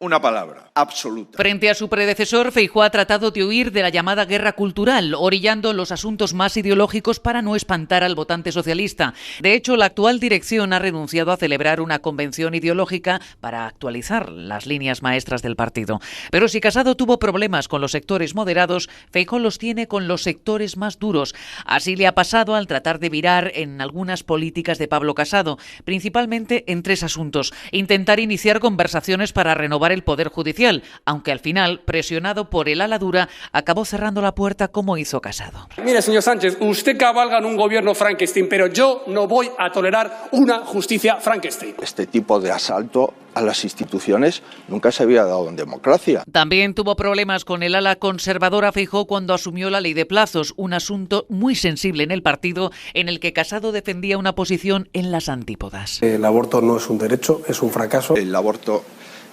Una palabra, absoluta. Frente a su predecesor, Feijóo ha tratado de huir de la llamada guerra cultural, orillando los asuntos más ideológicos para no espantar al votante socialista. De hecho, la actual dirección ha renunciado a celebrar una convención ideológica para actualizar las líneas maestras del partido. Pero si Casado tuvo problemas con los sectores moderados, Feijóo los tiene con los sectores más duros. Así le ha pasado al tratar de virar en algunas políticas de Pablo Casado, principalmente en 3 asuntos. Intentar iniciar conversaciones para renovar el Poder Judicial, aunque al final, presionado por el ala dura, acabó cerrando la puerta como hizo Casado. Mire, señor Sánchez, usted cabalga en un gobierno Frankenstein, pero yo no voy a tolerar una justicia Frankenstein. Este tipo de asalto a las instituciones nunca se había dado en democracia. También tuvo problemas con el ala conservadora Feijóo cuando asumió la ley de plazos, un asunto muy sensible en el partido en el que Casado defendía una posición en las antípodas. El aborto no es un derecho, es un fracaso. El aborto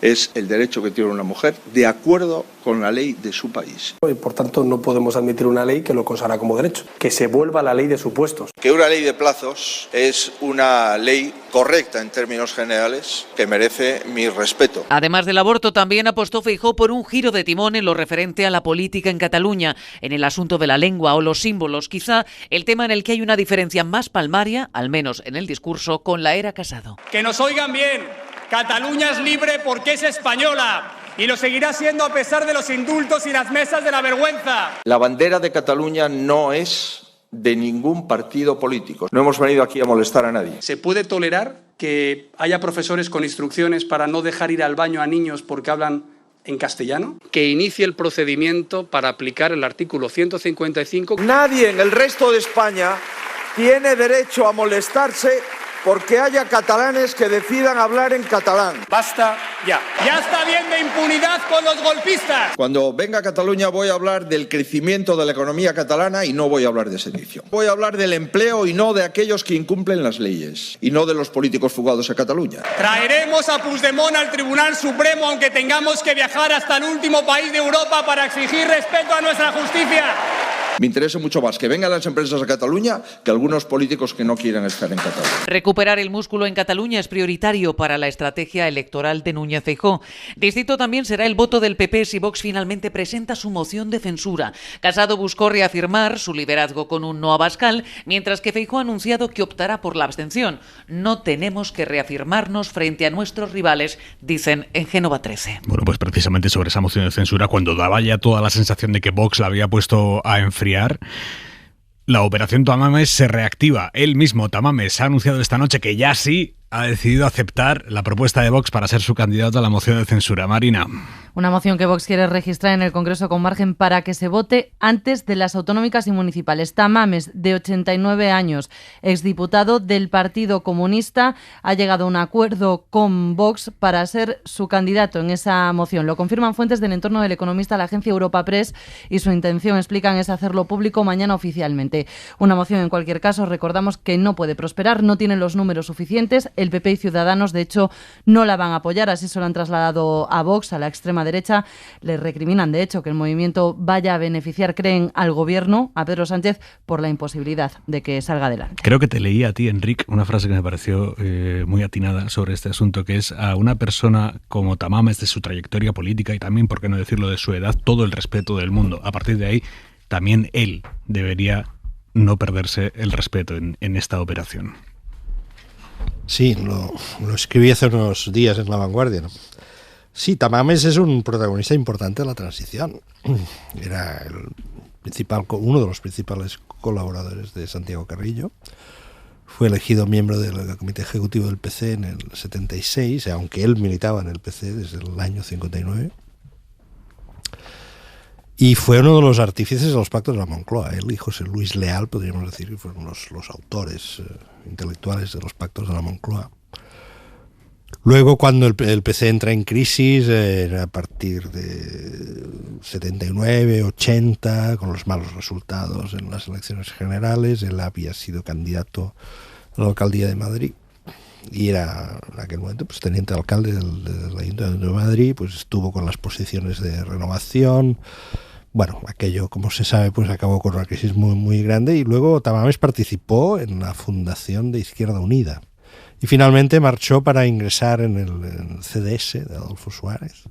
es el derecho que tiene una mujer de acuerdo con la ley de su país. Y por tanto no podemos admitir una ley que lo consagra como derecho, que se vuelva la ley de supuestos. Que una ley de plazos es una ley correcta en términos generales que merece mi respeto. Además del aborto, también apostó Feijóo por un giro de timón en lo referente a la política en Cataluña, en el asunto de la lengua o los símbolos, quizá el tema en el que hay una diferencia más palmaria, al menos en el discurso, con la era Casado. Que nos oigan bien, Cataluña es libre porque es española y lo seguirá siendo a pesar de los indultos y las mesas de la vergüenza. La bandera de Cataluña no es de ningún partido político. No hemos venido aquí a molestar a nadie. ¿Se puede tolerar que haya profesores con instrucciones para no dejar ir al baño a niños porque hablan en castellano? Que inicie el procedimiento para aplicar el artículo 155. Nadie en el resto de España tiene derecho a molestarse porque haya catalanes que decidan hablar en catalán. Basta ya. Ya está bien de impunidad con los golpistas. Cuando venga a Cataluña voy a hablar del crecimiento de la economía catalana y no voy a hablar de sedición. Voy a hablar del empleo y no de aquellos que incumplen las leyes y no de los políticos fugados a Cataluña. Traeremos a Puigdemont al Tribunal Supremo aunque tengamos que viajar hasta el último país de Europa para exigir respeto a nuestra justicia. Me interesa mucho más que vengan las empresas a Cataluña que algunos políticos que no quieran estar en Cataluña. Recuperar el músculo en Cataluña es prioritario para la estrategia electoral de Núñez Feijóo. Distinto también será el voto del PP si Vox finalmente presenta su moción de censura. Casado buscó reafirmar su liderazgo con un no a Abascal, mientras que Feijóo ha anunciado que optará por la abstención. No tenemos que reafirmarnos frente a nuestros rivales, dicen en Génova 13. Bueno, pues precisamente sobre esa moción de censura, cuando daba ya toda la sensación de que Vox la había puesto a enfriar, la operación Tamames se reactiva. Él mismo, Tamames, ha anunciado esta noche que ya sí ha decidido aceptar la propuesta de Vox para ser su candidato a la moción de censura. Marina. Una moción que Vox quiere registrar en el Congreso con margen para que se vote antes de las autonómicas y municipales. Tamames, de 89 años, exdiputado del Partido Comunista, ha llegado a un acuerdo con Vox para ser su candidato en esa moción. Lo confirman fuentes del entorno del economista a la agencia Europa Press y su intención, explican, es hacerlo público mañana oficialmente. Una moción, en cualquier caso, recordamos que no puede prosperar, no tiene los números suficientes. El PP y Ciudadanos, de hecho, no la van a apoyar, así se lo han trasladado a Vox, a la extrema derecha. Le recriminan, de hecho, que el movimiento vaya a beneficiar, creen, al gobierno, a Pedro Sánchez, por la imposibilidad de que salga adelante. Creo que te leí a ti, Enric, una frase que me pareció muy atinada sobre este asunto, que es: a una persona como Tamames, de su trayectoria política y también, por qué no decirlo, de su edad, todo el respeto del mundo. A partir de ahí, también él debería no perderse el respeto en esta operación. Sí, lo escribí hace unos días en La Vanguardia, ¿no? Sí, Tamames es un protagonista importante de la transición. Era uno de los principales colaboradores de Santiago Carrillo. Fue elegido miembro del Comité Ejecutivo del PC en el 76, aunque él militaba en el PC desde el año 59. Y fue uno de los artífices de los pactos de la Moncloa. Él y José Luis Leal, podríamos decir, que fueron los autores intelectuales de los pactos de la Moncloa. Luego, cuando el PC entra en crisis, a partir de 79, 80, con los malos resultados en las elecciones generales, él había sido candidato a la alcaldía de Madrid y era en aquel momento pues teniente alcalde del Ayuntamiento de Madrid, pues estuvo con las posiciones de renovación. Bueno, aquello, como se sabe, pues acabó con una crisis muy, muy grande, y luego Tamames participó en la fundación de Izquierda Unida. Y finalmente marchó para ingresar en el CDS de Adolfo Suárez,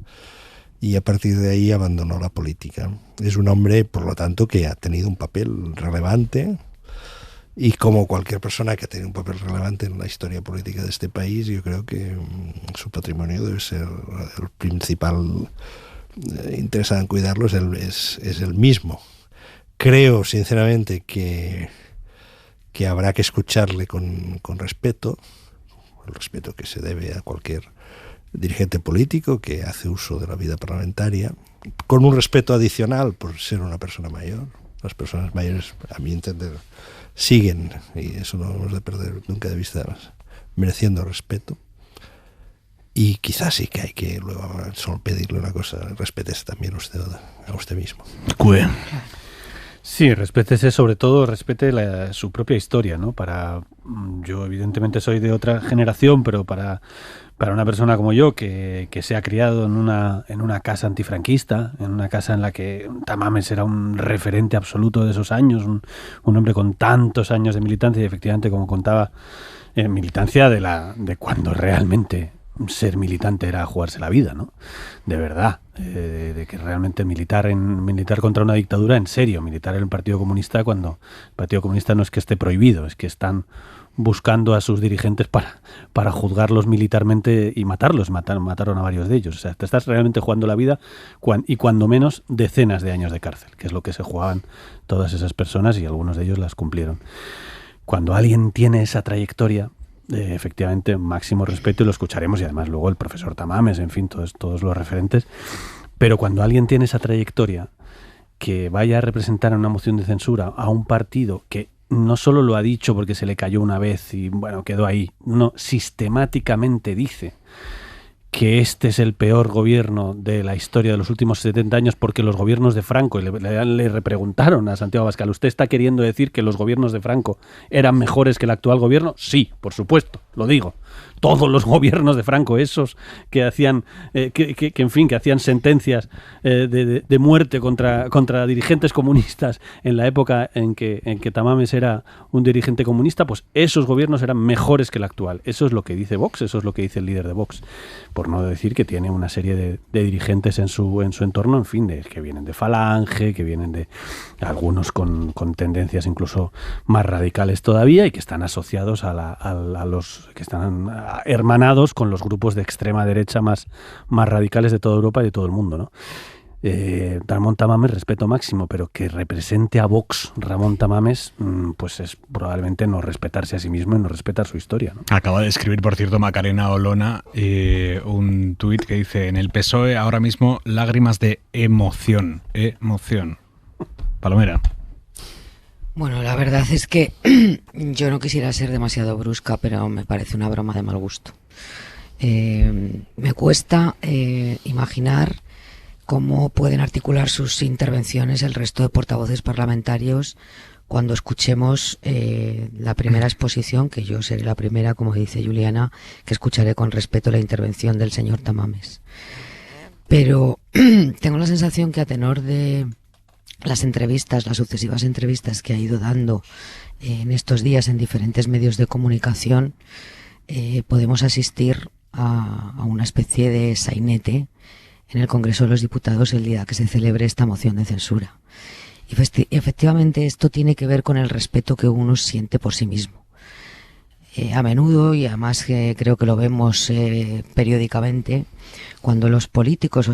y a partir de ahí abandonó la política. Es un hombre, por lo tanto, que ha tenido un papel relevante, y como cualquier persona que ha tenido un papel relevante en la historia política de este país, yo creo que su patrimonio debe ser el principal interesado en cuidarlo, es el mismo. Creo, sinceramente, que habrá que escucharle con respeto, el respeto que se debe a cualquier dirigente político que hace uso de la vida parlamentaria, con un respeto adicional por ser una persona mayor. Las personas mayores, a mi entender, siguen, y eso no debemos de perder nunca de vista, mereciendo respeto. Y quizás sí que hay que luego solo pedirle una cosa: respétese también a usted mismo. Sí, respétese, sobre todo respete su propia historia, ¿no? Yo evidentemente soy de otra generación, pero para para una persona como yo que se ha criado en una casa antifranquista, en una casa en la que Tamames era un referente absoluto de esos años, un hombre con tantos años de militancia y efectivamente, como contaba, militancia de cuando realmente ser militante era jugarse la vida, ¿no? De verdad, de que realmente militar contra una dictadura en serio, militar en el Partido Comunista, cuando el Partido Comunista no es que esté prohibido, es que están buscando a sus dirigentes para juzgarlos militarmente y matarlos. Mataron a varios de ellos. O sea, te estás realmente jugando la vida y cuando menos decenas de años de cárcel, que es lo que se jugaban todas esas personas y algunos de ellos las cumplieron. Cuando alguien tiene esa trayectoria, efectivamente, máximo respeto, y lo escucharemos, y además luego el profesor Tamames, en fin, todos los referentes, pero cuando alguien tiene esa trayectoria, que vaya a representar en una moción de censura a un partido que no solo lo ha dicho porque se le cayó una vez y bueno, quedó ahí, no, sistemáticamente dice que este es el peor gobierno de la historia de los últimos 70 años porque los gobiernos de Franco, y le repreguntaron a Santiago Abascal, ¿usted está queriendo decir que los gobiernos de Franco eran mejores que el actual gobierno? Sí, por supuesto, lo digo. Todos los gobiernos de Franco, esos que hacían que hacían sentencias de muerte contra dirigentes comunistas en la época en que Tamames era un dirigente comunista, pues esos gobiernos eran mejores que el actual. Eso es lo que dice Vox, eso es lo que dice el líder de Vox. Por no decir que tiene una serie de dirigentes en su entorno, en fin, que vienen de Falange, que vienen de algunos con tendencias incluso más radicales todavía y que están asociados a los que están hermanados con los grupos de extrema derecha más radicales de toda Europa y de todo el mundo, ¿no? Ramón Tamames, respeto máximo, pero que represente a Vox Ramón Tamames, pues es probablemente no respetarse a sí mismo y no respetar su historia, ¿no? Acaba de escribir, por cierto, Macarena Olona un tuit que dice: en el PSOE ahora mismo lágrimas de emoción. Palomera. Bueno, la verdad es que yo no quisiera ser demasiado brusca, pero me parece una broma de mal gusto. Me cuesta imaginar cómo pueden articular sus intervenciones el resto de portavoces parlamentarios cuando escuchemos la primera exposición, que yo seré la primera, como dice Juliana, que escucharé con respeto la intervención del señor Tamames. Pero tengo la sensación que a tenor de las sucesivas entrevistas que ha ido dando en estos días en diferentes medios de comunicación, podemos asistir a una especie de sainete en el Congreso de los Diputados el día que se celebre esta moción de censura. Y efectivamente esto tiene que ver con el respeto que uno siente por sí mismo. A menudo, y además creo que lo vemos periódicamente, cuando los políticos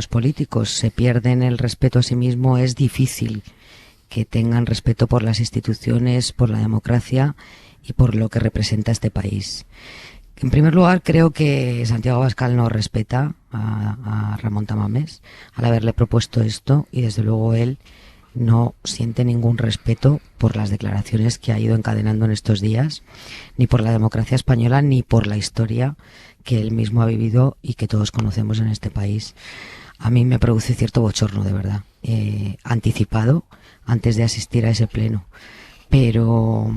se pierden el respeto a sí mismo, es difícil que tengan respeto por las instituciones, por la democracia y por lo que representa este país. En primer lugar, creo que Santiago Abascal no respeta a Ramón Tamames al haberle propuesto esto, y desde luego él no siente ningún respeto por las declaraciones que ha ido encadenando en estos días, ni por la democracia española, ni por la historia que él mismo ha vivido y que todos conocemos en este país. A mí me produce cierto bochorno, de verdad, anticipado antes de asistir a ese pleno. Pero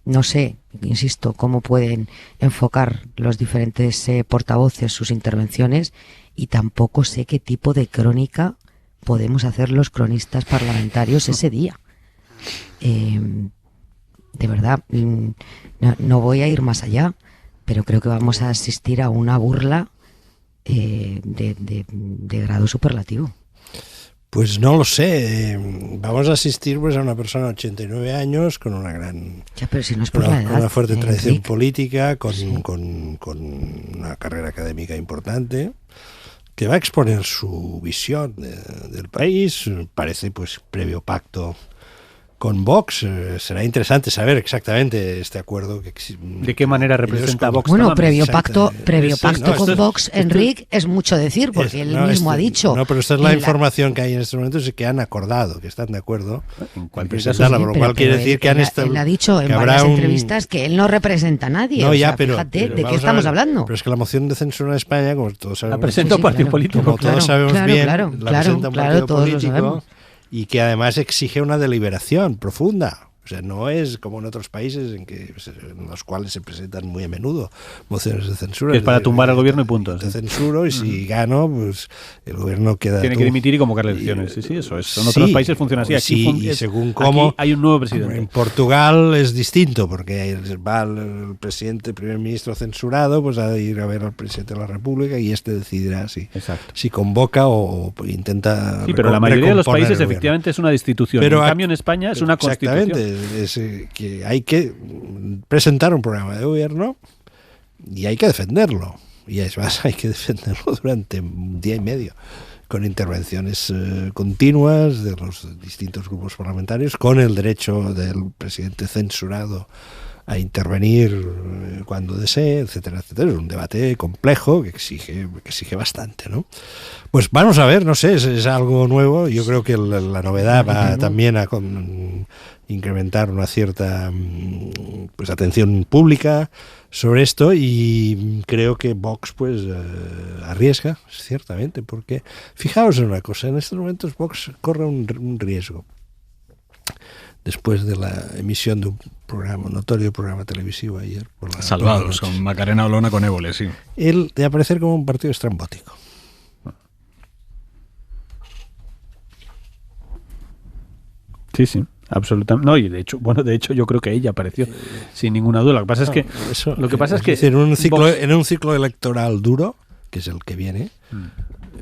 no sé, insisto, cómo pueden enfocar los diferentes portavoces sus intervenciones, y tampoco sé qué tipo de crónica podemos hacer los cronistas parlamentarios ese día. De verdad, no voy a ir más allá, pero creo que vamos a asistir a una burla de grado superlativo. Pues no lo sé. Vamos a asistir pues a una persona de 89 años con una gran... Ya, pero si no es por la edad, con una fuerte tradición Enrique política, sí, con una carrera académica importante, que va a exponer su visión del país. Parece pues previo pacto con Vox. Será interesante saber exactamente este acuerdo. ¿De qué manera representa Vox? Bueno, previo pacto no, con Vox, Enrique, es mucho decir, porque él mismo ha dicho. No, pero esta es la información que hay en este momento, es que han acordado, que están de acuerdo en presentarla, por lo cual quiere decir que han estado. Él ha dicho en varias entrevistas que él no representa a nadie. No, ya, pero fíjate, ¿de qué estamos hablando? Pero es que la moción de censura en España, como todos sabemos, la presenta un partido político. Como todos sabemos bien, la presenta un partido todos político. Y que además exige una deliberación profunda. O sea, no es como en otros países en los cuales se presentan muy a menudo mociones de censura. Es para tumbar al gobierno y punto. Te censuro y si gano, pues el gobierno queda... Tiene que dimitir y convocar elecciones. Sí, eso es. En otros países funciona así. Aquí y según cómo... Aquí hay un nuevo presidente. En Portugal es distinto, porque va el primer ministro censurado, pues ha de ir a ver al presidente de la República y este decidirá si convoca o intenta... Sí, pero la mayoría de los países efectivamente es una destitución. Pero en cambio en España es una constitución. Exactamente. Es que hay que presentar un programa de gobierno y hay que defenderlo. Y es más, hay que defenderlo durante un día y medio, con intervenciones continuas de los distintos grupos parlamentarios, con el derecho del presidente censurado a intervenir cuando desee, etcétera, etcétera. Es un debate complejo que exige bastante, ¿no? Pues vamos a ver, no sé, es algo nuevo. Yo creo que la novedad va también a incrementar una cierta pues atención pública sobre esto, y creo que Vox pues arriesga, ciertamente, porque fijaos en una cosa, en estos momentos Vox corre un riesgo. Después de la emisión de un notorio programa televisivo ayer. Salvados, con Macarena Olona con Évole, sí. Él de aparecer como un partido estrambótico. Sí, absolutamente. No, y de hecho yo creo que ella apareció sin ninguna duda. Lo que pasa es que en un ciclo electoral duro, que es el que viene,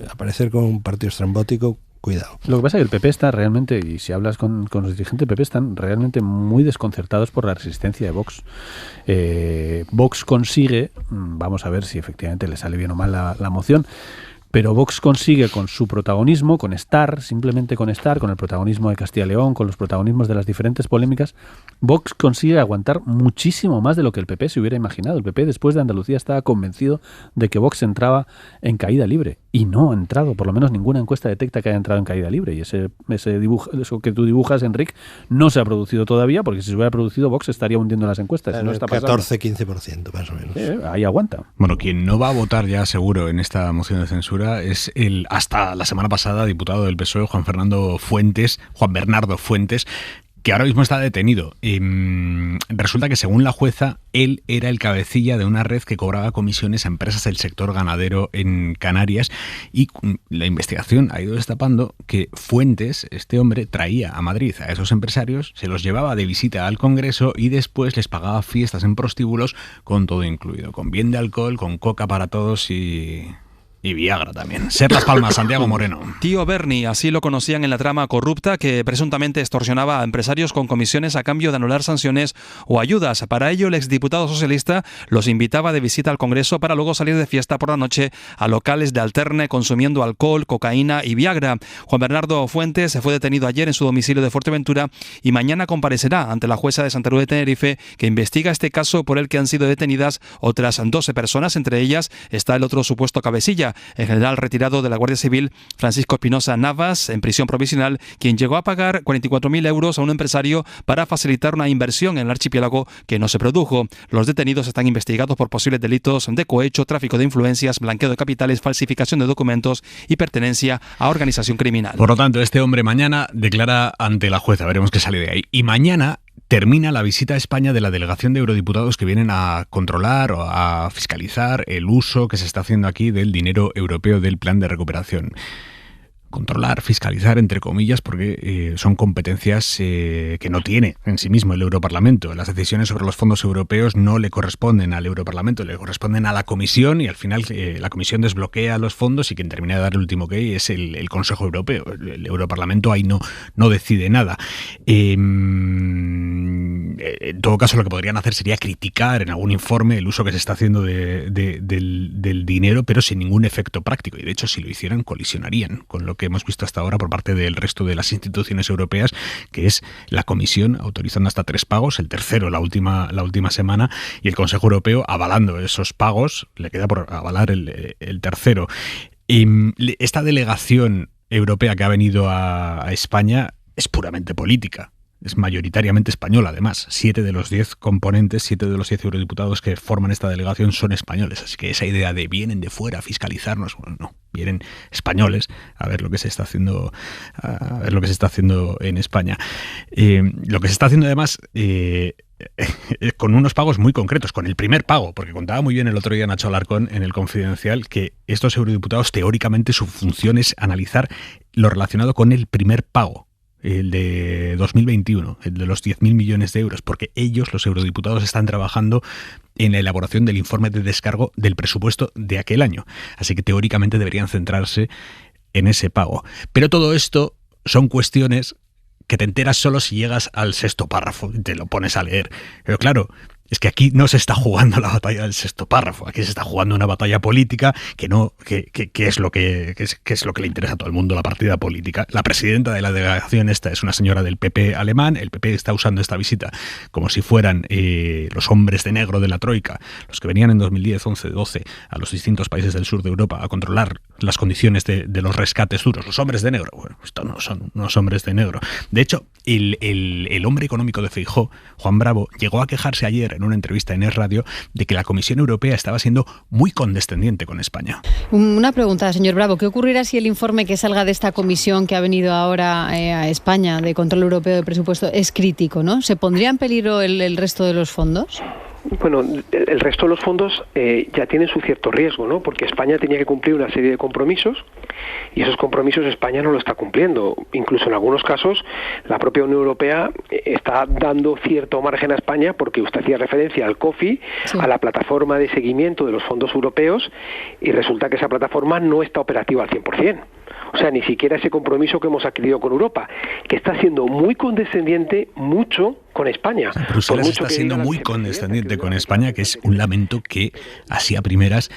aparecer como un partido estrambótico, cuidado. Lo que pasa es que el PP está realmente, y si hablas con los dirigentes del PP, están realmente muy desconcertados por la resistencia de Vox. Vox consigue, vamos a ver si efectivamente le sale bien o mal la moción, pero Vox consigue con su protagonismo, con el protagonismo de Castilla y León, con los protagonismos de las diferentes polémicas, Vox consigue aguantar muchísimo más de lo que el PP se hubiera imaginado. El PP después de Andalucía estaba convencido de que Vox entraba en caída libre, y no ha entrado, por lo menos ninguna encuesta detecta que haya entrado en caída libre, y eso que tú dibujas, Enric, no se ha producido todavía, porque si se hubiera producido, Vox estaría hundiendo las encuestas. No está pasando. 14-15% más o menos. Ahí aguanta. Bueno, quien no va a votar ya seguro en esta moción de censura es el hasta la semana pasada diputado del PSOE, Juan Bernardo Fuentes, que ahora mismo está detenido. Resulta que según la jueza, él era el cabecilla de una red que cobraba comisiones a empresas del sector ganadero en Canarias, y la investigación ha ido destapando que Fuentes, este hombre, traía a Madrid a esos empresarios, se los llevaba de visita al Congreso y después les pagaba fiestas en prostíbulos con todo incluido, con bien de alcohol, con coca para todos y Viagra también. Ser Las Palmas, Santiago Moreno. Tío Berni, así lo conocían en la trama corrupta que presuntamente extorsionaba a empresarios con comisiones a cambio de anular sanciones o ayudas. Para ello, el exdiputado socialista los invitaba de visita al Congreso para luego salir de fiesta por la noche a locales de alterne consumiendo alcohol, cocaína y Viagra. Juan Bernardo Fuentes se fue detenido ayer en su domicilio de Fuerteventura y mañana comparecerá ante la jueza de Santa Cruz de Tenerife, que investiga este caso por el que han sido detenidas otras 12 personas. Entre ellas está el otro supuesto cabecilla, el general retirado de la Guardia Civil, Francisco Espinosa Navas, en prisión provisional, quien llegó a pagar 44.000 euros a un empresario para facilitar una inversión en el archipiélago que no se produjo. Los detenidos están investigados por posibles delitos de cohecho, tráfico de influencias, blanqueo de capitales, falsificación de documentos y pertenencia a organización criminal. Por lo tanto, este hombre mañana declara ante la jueza, veremos qué sale de ahí. Y mañana termina la visita a España de la delegación de eurodiputados que vienen a controlar o a fiscalizar el uso que se está haciendo aquí del dinero europeo del Plan de Recuperación. Controlar, fiscalizar, entre comillas, porque son competencias que no tiene en sí mismo el Europarlamento. Las decisiones sobre los fondos europeos no le corresponden al Europarlamento, le corresponden a la Comisión, y al final la Comisión desbloquea los fondos y quien termina de dar el último ok es el Consejo Europeo. El Europarlamento ahí no decide nada. En todo caso, lo que podrían hacer sería criticar en algún informe el uso que se está haciendo del dinero, pero sin ningún efecto práctico. Y de hecho, si lo hicieran, colisionarían con lo que hemos visto hasta ahora por parte del resto de las instituciones europeas, que es la Comisión autorizando hasta 3 pagos, el tercero la última semana, y el Consejo Europeo avalando esos pagos, le queda por avalar el tercero. Y esta delegación europea que ha venido a España es puramente política. Es mayoritariamente española, además. 7 de los 10 componentes, 7 de los 10 eurodiputados que forman esta delegación son españoles. Así que esa idea de vienen de fuera a fiscalizarnos, bueno, no. vienen españoles a ver lo que se está haciendo, en España. Lo que se está haciendo además con unos pagos muy concretos, con el primer pago, porque contaba muy bien el otro día Nacho Alarcón en el Confidencial que estos eurodiputados teóricamente su función es analizar lo relacionado con el primer pago, el de 2021, el de los 10.000 millones de euros, porque ellos, los eurodiputados, están trabajando en la elaboración del informe de descargo del presupuesto de aquel año. Así que teóricamente deberían centrarse en ese pago. Pero todo esto son cuestiones que te enteras solo si llegas al sexto párrafo y te lo pones a leer. Pero claro, es que aquí no se está jugando la batalla del sexto párrafo, aquí se está jugando una batalla política que es lo que le interesa a todo el mundo, la partida política. La presidenta de la delegación esta es una señora del PP alemán. El PP está usando esta visita como si fueran los hombres de negro de la Troika, los que venían en 2010, 11, 12 a los distintos países del sur de Europa a controlar las condiciones de los rescates duros. Los hombres de negro, bueno, estos no son unos hombres de negro. De hecho, el hombre económico de Feijóo, Juan Bravo, llegó a quejarse ayer en una entrevista en Es Radio de que la Comisión Europea estaba siendo muy condescendiente con España. Una pregunta, señor Bravo. ¿Qué ocurrirá si el informe que salga de esta comisión que ha venido ahora a España de control europeo de presupuesto es crítico, ¿no? ¿Se pondría en peligro el resto de los fondos? Bueno, el resto de los fondos ya tienen su cierto riesgo, ¿no? Porque España tenía que cumplir una serie de compromisos y esos compromisos España no lo está cumpliendo. Incluso en algunos casos la propia Unión Europea está dando cierto margen a España, porque usted hacía referencia al COFI, sí, a la plataforma de seguimiento de los fondos europeos, y resulta que esa plataforma no está operativa al 100%. O sea, ni siquiera ese compromiso que hemos adquirido con Europa, que está siendo muy condescendiente mucho con España. Bruselas está siendo muy condescendiente con España, que es un lamento que, así a primeras,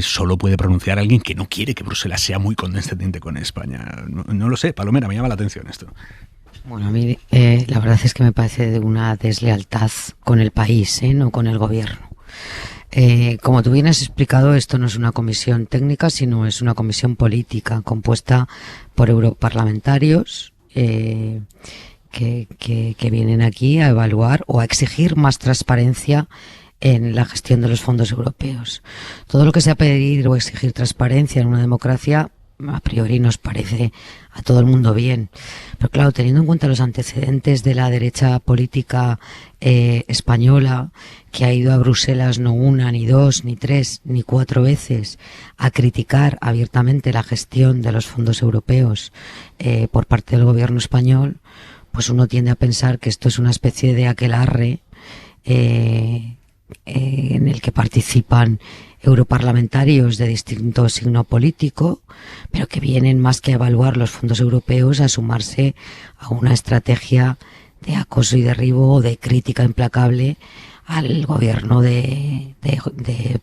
solo puede pronunciar alguien que no quiere que Bruselas sea muy condescendiente con España. No lo sé, Palomera, me llama la atención esto. Bueno, a mí la verdad es que me parece de una deslealtad con el país, no con el gobierno. Como tú bien has explicado, esto no es una comisión técnica, sino es una comisión política compuesta por europarlamentarios que vienen aquí a evaluar o a exigir más transparencia en la gestión de los fondos europeos. Todo lo que sea pedir o exigir transparencia en una democracia a priori nos parece a todo el mundo bien. Pero claro, teniendo en cuenta los antecedentes de la derecha política española, que ha ido a Bruselas no una, ni dos, ni tres, ni cuatro veces a criticar abiertamente la gestión de los fondos europeos por parte del gobierno español, pues uno tiende a pensar que esto es una especie de aquelarre en el que participan europarlamentarios de distinto signo político, pero que vienen más que a evaluar los fondos europeos a sumarse a una estrategia de acoso y derribo o de crítica implacable al gobierno de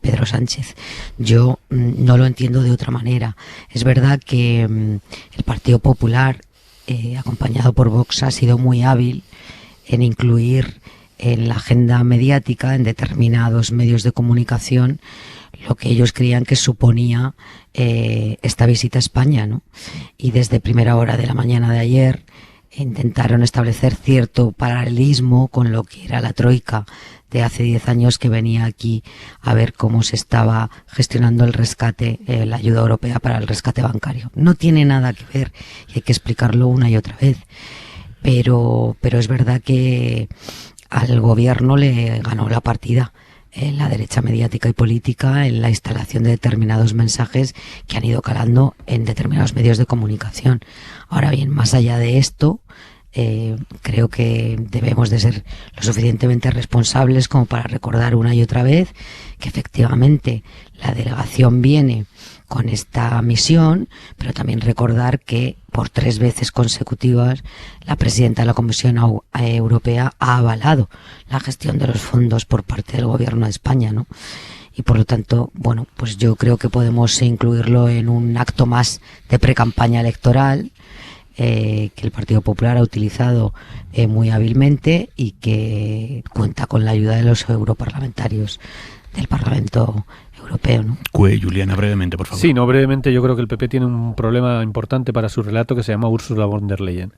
Pedro Sánchez. Yo no lo entiendo de otra manera. Es verdad que el Partido Popular, acompañado por Vox, ha sido muy hábil en incluir en la agenda mediática, en determinados medios de comunicación, lo que ellos creían que suponía esta visita a España, ¿no? Y desde primera hora de la mañana de ayer intentaron establecer cierto paralelismo con lo que era la Troika de hace 10 años, que venía aquí a ver cómo se estaba gestionando el rescate, la ayuda europea para el rescate bancario. No tiene nada que ver y hay que explicarlo una y otra vez. Pero es verdad que al gobierno le ganó la partida en la derecha mediática y política, en la instalación de determinados mensajes que han ido calando en determinados medios de comunicación. Ahora bien, más allá de esto, creo que debemos de ser lo suficientemente responsables como para recordar una y otra vez que efectivamente la delegación viene con esta misión, pero también recordar que por 3 veces consecutivas la presidenta de la Comisión Europea ha avalado la gestión de los fondos por parte del gobierno de España, ¿no? Y por lo tanto, bueno, pues yo creo que podemos incluirlo en un acto más de precampaña electoral que el Partido Popular ha utilizado muy hábilmente y que cuenta con la ayuda de los europarlamentarios del Parlamento Europeo, ¿no? Juliana, brevemente, por favor. Sí, no, brevemente, yo creo que el PP tiene un problema importante para su relato que se llama Ursula von der Leyen,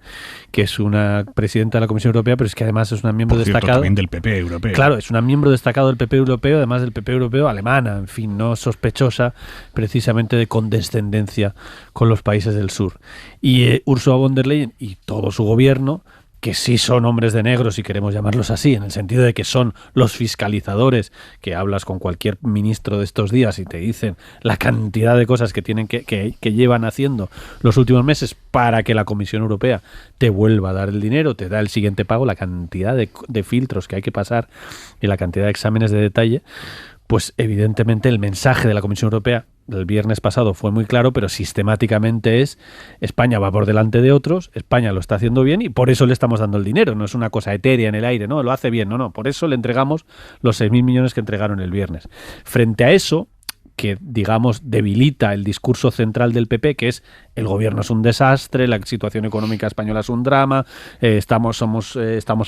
que es una presidenta de la Comisión Europea, pero es que además es una miembro destacada también del PP europeo. Claro, es una miembro destacado del PP europeo, además del PP europeo alemana, en fin, no sospechosa precisamente de condescendencia con los países del sur. Y Ursula von der Leyen y todo su gobierno, que sí son hombres de negro, si queremos llamarlos así, en el sentido de que son los fiscalizadores, que hablas con cualquier ministro de estos días y te dicen la cantidad de cosas que tienen que llevan haciendo los últimos meses para que la Comisión Europea te vuelva a dar el dinero, te da el siguiente pago, la cantidad de filtros que hay que pasar y la cantidad de exámenes de detalle, pues evidentemente el mensaje de la Comisión Europea el viernes pasado fue muy claro, pero sistemáticamente es España va por delante de otros, España lo está haciendo bien y por eso le estamos dando el dinero, no es una cosa etérea en el aire, no, lo hace bien, no, por eso le entregamos los 6.000 millones que entregaron el viernes. Frente a eso, que digamos debilita el discurso central del PP, que es el gobierno es un desastre, la situación económica española es un drama, estamos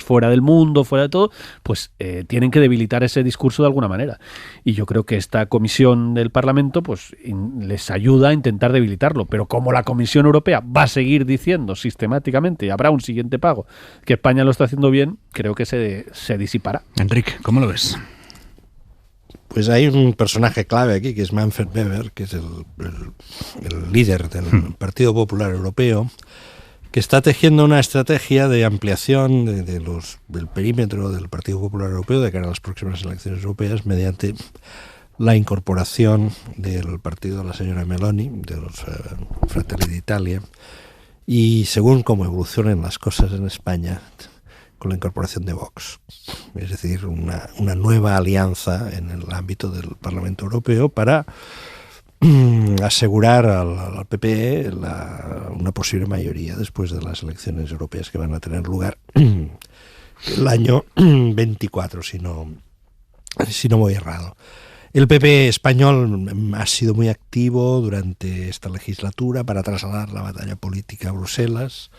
fuera del mundo, fuera de todo, pues tienen que debilitar ese discurso de alguna manera. Y yo creo que esta comisión del Parlamento pues les ayuda a intentar debilitarlo, pero como la Comisión Europea va a seguir diciendo sistemáticamente, y habrá un siguiente pago, que España lo está haciendo bien, creo que se disipará. Enrique, ¿cómo lo ves? Pues hay un personaje clave aquí, que es Manfred Weber, que es el líder del Partido Popular Europeo, que está tejiendo una estrategia de ampliación del perímetro del Partido Popular Europeo de cara a las próximas elecciones europeas mediante la incorporación del partido de la señora Meloni, de los Fratelli d'Italia, y según cómo evolucionen las cosas en España, con la incorporación de Vox. Es decir, una nueva alianza en el ámbito del Parlamento Europeo para asegurar al PP una posible mayoría después de las elecciones europeas que van a tener lugar el año 24, si no voy errado. El PP español ha sido muy activo durante esta legislatura para trasladar la batalla política a Bruselas.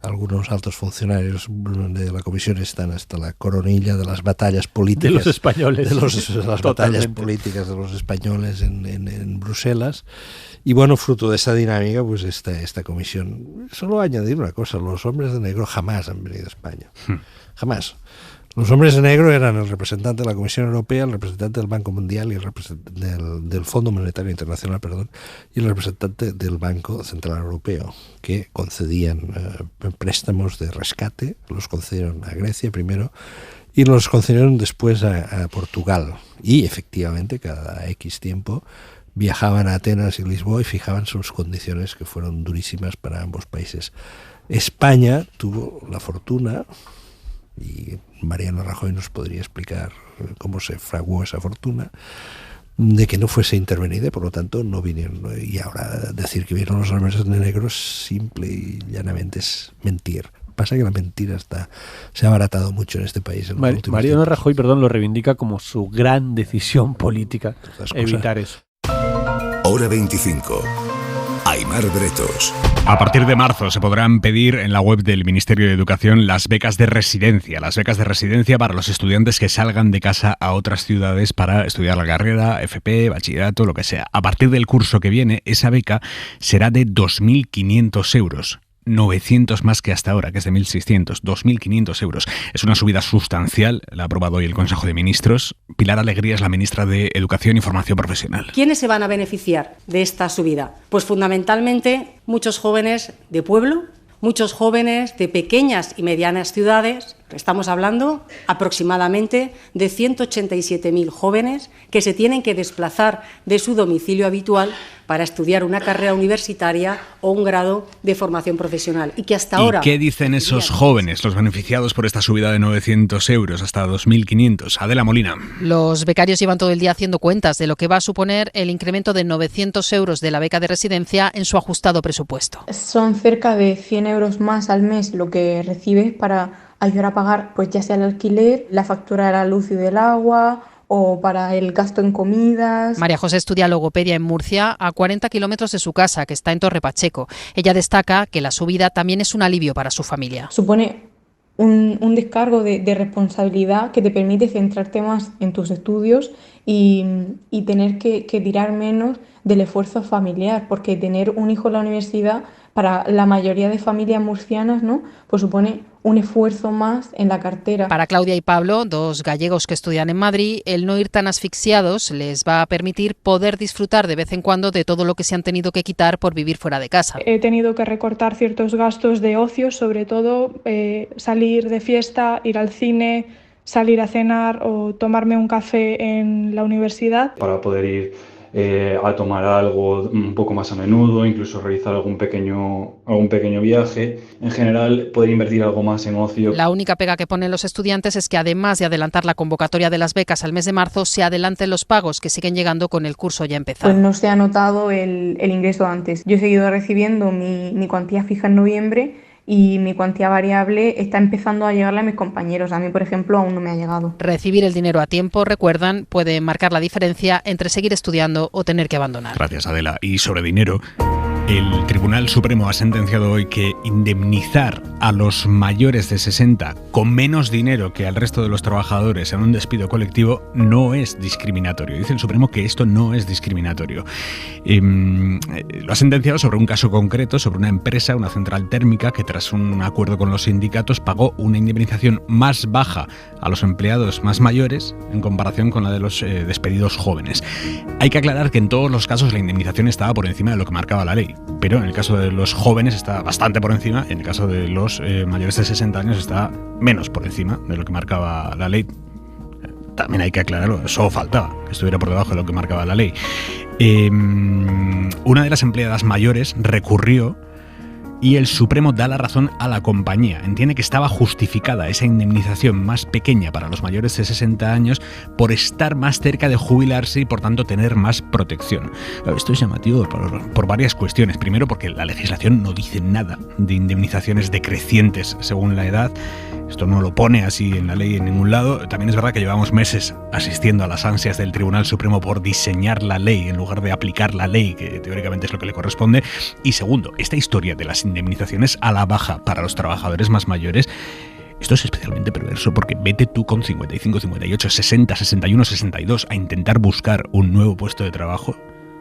Algunos altos funcionarios de la Comisión están hasta la coronilla de las batallas políticas de los españoles, de las batallas políticas de los españoles en Bruselas. Y bueno, fruto de esa dinámica, pues esta comisión. Solo añadir una cosa: los hombres de negro jamás han venido a España, jamás. Los hombres de negro eran el representante de la Comisión Europea, el representante del Banco Mundial y el representante del Fondo Monetario Internacional, y el representante del Banco Central Europeo, que concedían préstamos de rescate, los concedieron a Grecia primero y los concedieron después a Portugal. Y efectivamente, cada X tiempo viajaban a Atenas y Lisboa y fijaban sus condiciones, que fueron durísimas para ambos países. España tuvo la fortuna, y Mariano Rajoy nos podría explicar cómo se fraguó esa fortuna, de que no fuese intervenida, por lo tanto no vinieron. Y ahora decir que vinieron los hombres de negro simple y llanamente es mentir. Pasa que la mentira se ha abaratado mucho en este país. Mariano Rajoy, lo reivindica como su gran decisión política, evitar eso. Hora 25. Aimar Bretos. A partir de marzo se podrán pedir en la web del Ministerio de Educación las becas de residencia. Las becas de residencia para los estudiantes que salgan de casa a otras ciudades para estudiar la carrera, FP, bachillerato, lo que sea. A partir del curso que viene, esa beca será de 2.500 euros. 900 más que hasta ahora, que es de 1.600, 2.500 euros. Es una subida sustancial, la ha aprobado hoy el Consejo de Ministros. Pilar Alegría es la ministra de Educación y Formación Profesional. ¿Quiénes se van a beneficiar de esta subida? Pues fundamentalmente muchos jóvenes de pueblo, muchos jóvenes de pequeñas y medianas ciudades. Estamos hablando aproximadamente de 187.000 jóvenes que se tienen que desplazar de su domicilio habitual para estudiar una carrera universitaria o un grado de formación profesional. Y que hasta ahora... ¿Y qué dicen esos jóvenes, los beneficiados por esta subida de 900 euros hasta 2.500? Adela Molina. Los becarios llevan todo el día haciendo cuentas de lo que va a suponer el incremento de 900 euros de la beca de residencia en su ajustado presupuesto. Son cerca de 100 euros más al mes lo que recibes para ayudar a pagar, pues ya sea el alquiler, la factura de la luz y del agua, o para el gasto en comidas. María José estudia logopedia en Murcia, a 40 kilómetros de su casa, que está en Torre Pacheco. Ella destaca que la subida también es un alivio para su familia. Supone un descargo de responsabilidad que te permite centrarte más en tus estudios y tener que tirar menos del esfuerzo familiar, porque tener un hijo en la universidad para la mayoría de familias murcianas, ¿no?, pues supone un esfuerzo más en la cartera. Para Claudia y Pablo, dos gallegos que estudian en Madrid, el no ir tan asfixiados les va a permitir poder disfrutar de vez en cuando de todo lo que se han tenido que quitar por vivir fuera de casa. He tenido que recortar ciertos gastos de ocio, sobre todo salir de fiesta, ir al cine, salir a cenar o tomarme un café en la universidad. Para poder ir a tomar algo un poco más a menudo, incluso realizar algún pequeño viaje. En general, poder invertir algo más en ocio. La única pega que ponen los estudiantes es que además de adelantar la convocatoria de las becas al mes de marzo, se adelanten los pagos que siguen llegando con el curso ya empezado. Pues no se ha notado el ingreso antes. Yo he seguido recibiendo mi cuantía fija en noviembre y mi cuantía variable está empezando a llegarle a mis compañeros. A mí, por ejemplo, aún no me ha llegado. Recibir el dinero a tiempo, recuerdan, puede marcar la diferencia entre seguir estudiando o tener que abandonar. Gracias, Adela. Y sobre dinero, el Tribunal Supremo ha sentenciado hoy que indemnizar a los mayores de 60 con menos dinero que al resto de los trabajadores en un despido colectivo no es discriminatorio. Dice el Supremo que esto no es discriminatorio. Lo ha sentenciado sobre un caso concreto, sobre una empresa, una central térmica, que tras un acuerdo con los sindicatos pagó una indemnización más baja a los empleados más mayores en comparación con la de los despedidos jóvenes. Hay que aclarar que en todos los casos la indemnización estaba por encima de lo que marcaba la ley, pero en el caso de los jóvenes está bastante por encima, en el caso de los mayores de 60 años está menos por encima de lo que marcaba la ley. También hay que aclararlo, eso faltaba, que estuviera por debajo de lo que marcaba la ley. Una de las empleadas mayores recurrió y el Supremo da la razón a la compañía. Entiende que estaba justificada esa indemnización más pequeña para los mayores de 60 años por estar más cerca de jubilarse y por tanto tener más protección. Esto es llamativo por varias cuestiones. Primero, porque la legislación no dice nada de indemnizaciones decrecientes según la edad. Esto no lo pone así en la ley en ningún lado. También es verdad que llevamos meses asistiendo a las ansias del Tribunal Supremo por diseñar la ley en lugar de aplicar la ley, que teóricamente es lo que le corresponde. Y segundo, esta historia de las indemnizaciones a la baja para los trabajadores más mayores, esto es especialmente perverso porque vete tú con 55, 58, 60, 61, 62 a intentar buscar un nuevo puesto de trabajo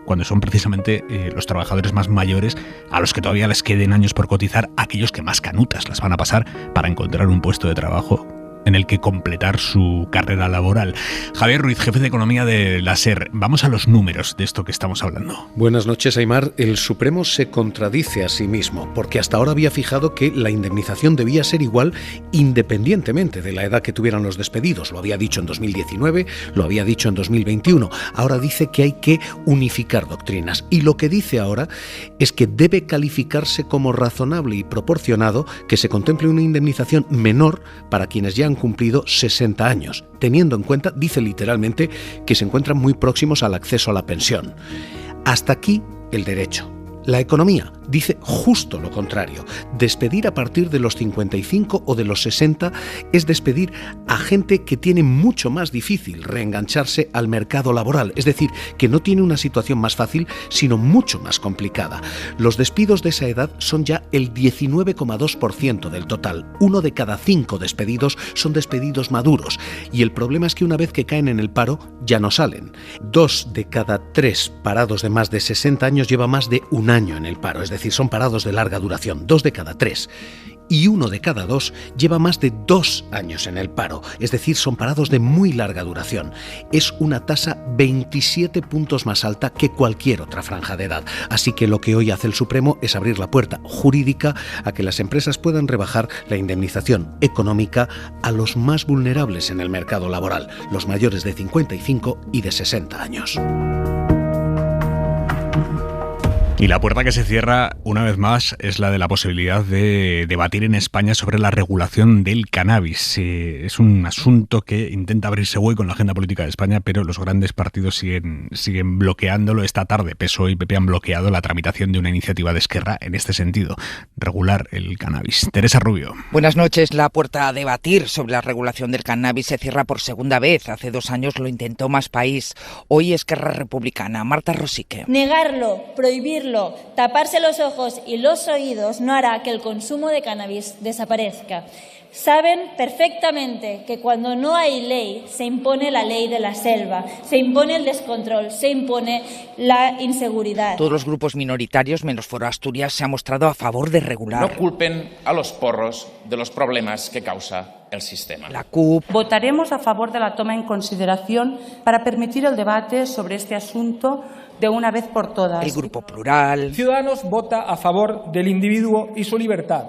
cuando son precisamente los trabajadores más mayores a los que todavía les queden años por cotizar, aquellos que más canutas las van a pasar para encontrar un puesto de trabajo en el que completar su carrera laboral. Javier Ruiz, jefe de economía de la SER. Vamos a los números de esto que estamos hablando. Buenas noches, Aimar. El Supremo se contradice a sí mismo, porque hasta ahora había fijado que la indemnización debía ser igual independientemente de la edad que tuvieran los despedidos. Lo había dicho en 2019, lo había dicho en 2021. Ahora dice que hay que unificar doctrinas. Y lo que dice ahora es que debe calificarse como razonable y proporcionado que se contemple una indemnización menor para quienes ya han cumplido 60 años, teniendo en cuenta, dice literalmente, que se encuentran muy próximos al acceso a la pensión. Hasta aquí el derecho. La economía dice justo lo contrario. Despedir a partir de los 55 o de los 60 es despedir a gente que tiene mucho más difícil reengancharse al mercado laboral, es decir, que no tiene una situación más fácil, sino mucho más complicada. Los despidos de esa edad son ya el 19,2% del total. 1 de cada 5 despedidos son despedidos maduros, y el problema es que una vez que caen en el paro ya no salen. 2 de cada 3 parados de más de 60 años lleva más de un año en el paro, es decir, son parados de larga duración, 2 de cada 3. Y 1 de cada 2 lleva más de 2 años en el paro, es decir, son parados de muy larga duración. Es una tasa 27 puntos más alta que cualquier otra franja de edad. Así que lo que hoy hace el Supremo es abrir la puerta jurídica a que las empresas puedan rebajar la indemnización económica a los más vulnerables en el mercado laboral, los mayores de 55 y de 60 años. Y la puerta que se cierra, una vez más, es la de la posibilidad de debatir en España sobre la regulación del cannabis. Es un asunto que intenta abrirse hueco en la agenda política de España, pero los grandes partidos siguen bloqueándolo. Esta tarde PSOE y PP han bloqueado la tramitación de una iniciativa de Esquerra en este sentido, regular el cannabis. Teresa Rubio. Buenas noches. La puerta a debatir sobre la regulación del cannabis se cierra por segunda vez. Hace 2 años lo intentó Más País. Hoy Esquerra Republicana. Marta Rosique. Negarlo, prohibirlo, prohibirlo, taparse los ojos y los oídos no hará que el consumo de cannabis desaparezca. Saben perfectamente que cuando no hay ley, se impone la ley de la selva, se impone el descontrol, se impone la inseguridad. Todos los grupos minoritarios, menos Foro Asturias, se han mostrado a favor de regular. No culpen a los porros de los problemas que causa el sistema. La CUP. Votaremos a favor de la toma en consideración para permitir el debate sobre este asunto de una vez por todas. El Grupo Plural. Ciudadanos vota a favor del individuo y su libertad.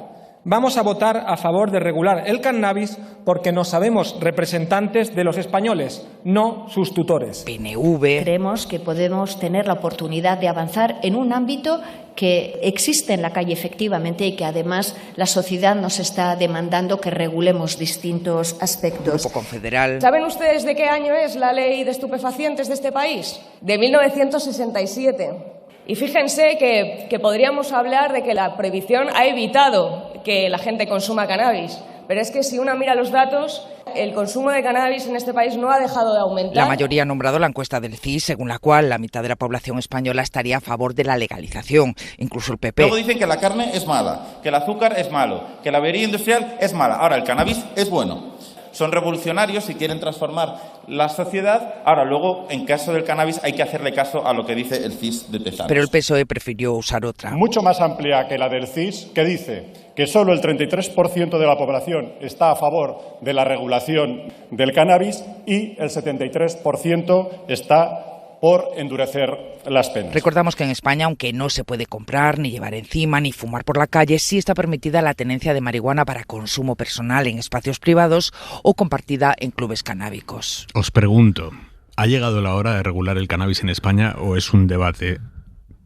Vamos a votar a favor de regular el cannabis porque nos sabemos representantes de los españoles, no sus tutores. PNV. Creemos que podemos tener la oportunidad de avanzar en un ámbito que existe en la calle efectivamente y que además la sociedad nos está demandando que regulemos distintos aspectos. Grupo Confederal. ¿Saben ustedes de qué año es la ley de estupefacientes de este país? De 1967. Y fíjense que podríamos hablar de que la prohibición ha evitado que la gente consuma cannabis. Pero es que si uno mira los datos, el consumo de cannabis en este país no ha dejado de aumentar. La mayoría ha nombrado la encuesta del CIS, según la cual la mitad de la población española estaría a favor de la legalización, incluso el PP. Luego dicen que la carne es mala, que el azúcar es malo, que la avería industrial es mala. Ahora, el cannabis es bueno. Son revolucionarios y quieren transformar la sociedad. Ahora, luego, en caso del cannabis, hay que hacerle caso a lo que dice el CIS de Tezanos. Pero el PSOE prefirió usar otra. Mucho más amplia que la del CIS, que dice que solo el 33% de la población está a favor de la regulación del cannabis y el 73% está por endurecer las penas. Recordamos que en España, aunque no se puede comprar, ni llevar encima, ni fumar por la calle, sí está permitida la tenencia de marihuana para consumo personal en espacios privados o compartida en clubes canábicos. Os pregunto, ¿ha llegado la hora de regular el cannabis en España o es un debate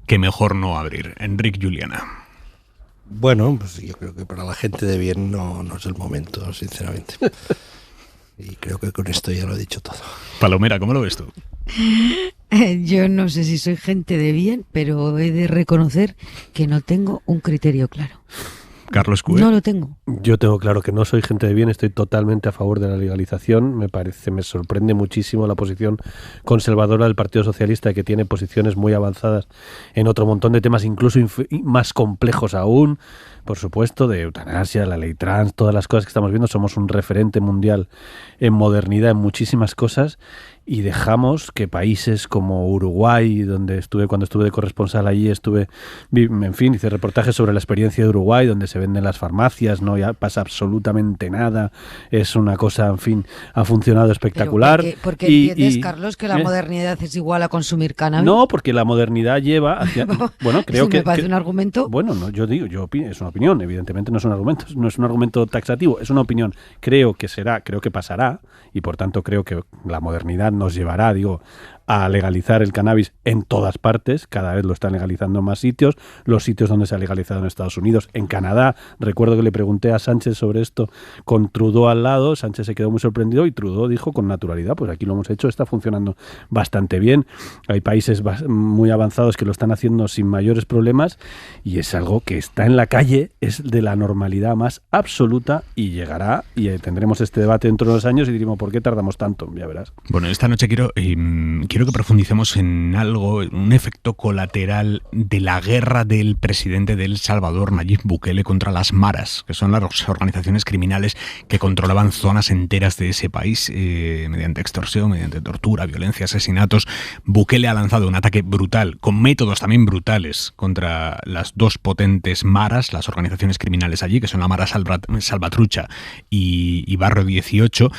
que mejor no abrir? Enric, Juliana. Bueno, pues yo creo que para la gente de bien no es el momento, sinceramente. Y creo que con esto ya lo he dicho todo. Palomera, ¿cómo lo ves tú? Yo no sé si soy gente de bien, pero he de reconocer que no tengo un criterio claro. Carlos Cue. No lo tengo. Yo tengo claro que no soy gente de bien, estoy totalmente a favor de la legalización. Me sorprende muchísimo la posición conservadora del Partido Socialista, que tiene posiciones muy avanzadas en otro montón de temas, incluso más complejos aún. Por supuesto, de eutanasia, la ley trans, todas las cosas que estamos viendo. Somos un referente mundial en modernidad, en muchísimas cosas, y dejamos que países como Uruguay, cuando estuve de corresponsal allí, hice reportajes sobre la experiencia de Uruguay, donde se venden las farmacias, no ya pasa absolutamente nada, es una cosa, en fin, ha funcionado espectacular. ¿Por qué entiendes, Carlos, que la modernidad es igual a consumir cannabis? No, porque la modernidad lleva hacia... Bueno, creo que... me parece un argumento... Bueno, no, es una opinión, evidentemente no es un argumento taxativo, es una opinión. Creo que pasará, y por tanto creo que la modernidad nos llevará, a legalizar el cannabis en todas partes. Cada vez lo están legalizando en más sitios. Los sitios donde se ha legalizado en Estados Unidos, en Canadá. Recuerdo que le pregunté a Sánchez sobre esto con Trudeau al lado. Sánchez se quedó muy sorprendido y Trudeau dijo con naturalidad, pues aquí lo hemos hecho, está funcionando bastante bien. Hay países muy avanzados que lo están haciendo sin mayores problemas y es algo que está en la calle, es de la normalidad más absoluta y llegará y tendremos este debate dentro de unos años y diremos, ¿por qué tardamos tanto? Ya verás. Bueno, esta noche quiero que profundicemos en algo, un efecto colateral de la guerra del presidente de El Salvador, Nayib Bukele, contra las maras, que son las organizaciones criminales que controlaban zonas enteras de ese país mediante extorsión, mediante tortura, violencia, asesinatos. Bukele ha lanzado un ataque brutal, con métodos también brutales, contra las dos potentes maras, las organizaciones criminales allí, que son la Mara Salvatrucha y Barrio 18.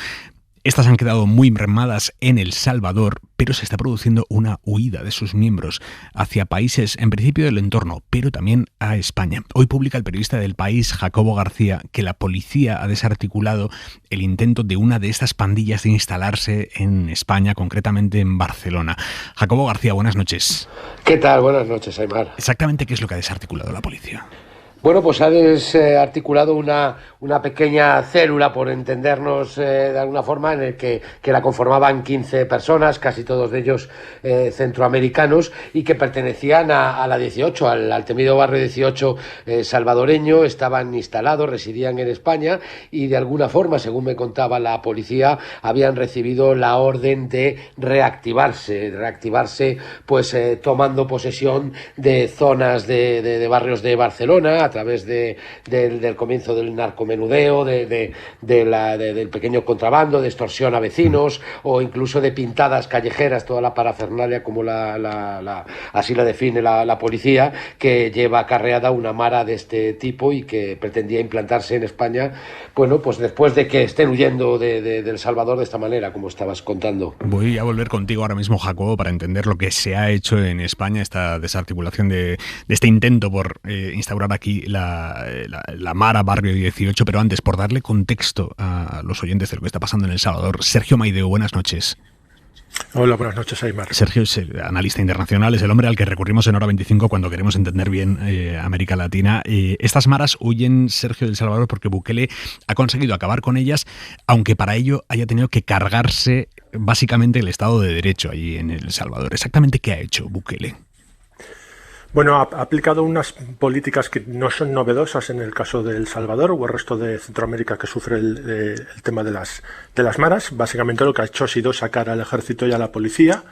Estas han quedado muy mermadas en El Salvador, pero se está produciendo una huida de sus miembros hacia países, en principio del entorno, pero también a España. Hoy publica el periodista del País, Jacobo García, que la policía ha desarticulado el intento de una de estas pandillas de instalarse en España, concretamente en Barcelona. Jacobo García, buenas noches. ¿Qué tal? Buenas noches, Aymar. Exactamente, ¿qué es lo que ha desarticulado la policía? Bueno, pues has articulado una pequeña célula, por entendernos de alguna forma, en el que la conformaban 15 personas, casi todos de ellos centroamericanos, y que pertenecían a la 18, al temido barrio 18 salvadoreño. Estaban instalados, residían en España y de alguna forma, según me contaba la policía, habían recibido la orden de reactivarse pues tomando posesión de zonas de barrios de Barcelona, a través del comienzo del narcomenudeo, del pequeño contrabando, de extorsión a vecinos, o incluso de pintadas callejeras, toda la parafernalia, como así la define la policía, que lleva acarreada una mara de este tipo y que pretendía implantarse en España, bueno, pues después de que estén huyendo de El Salvador de esta manera, como estabas contando. Voy a volver contigo ahora mismo, Jacobo, para entender lo que se ha hecho en España, esta desarticulación de este intento por instaurar aquí la Mara Barrio 18, pero antes, por darle contexto a los oyentes de lo que está pasando en El Salvador, Sergio Maideu, buenas noches. Hola, buenas noches, Aymar. Sergio es analista internacional, es el hombre al que recurrimos en Hora 25 cuando queremos entender bien América Latina. Estas maras huyen, Sergio, de El Salvador porque Bukele ha conseguido acabar con ellas, aunque para ello haya tenido que cargarse básicamente el Estado de Derecho allí en El Salvador. ¿Exactamente qué ha hecho Bukele? Bueno, ha aplicado unas políticas que no son novedosas en el caso de El Salvador o el resto de Centroamérica que sufre el tema de las maras. Básicamente lo que ha hecho ha sido sacar al ejército y a la policía,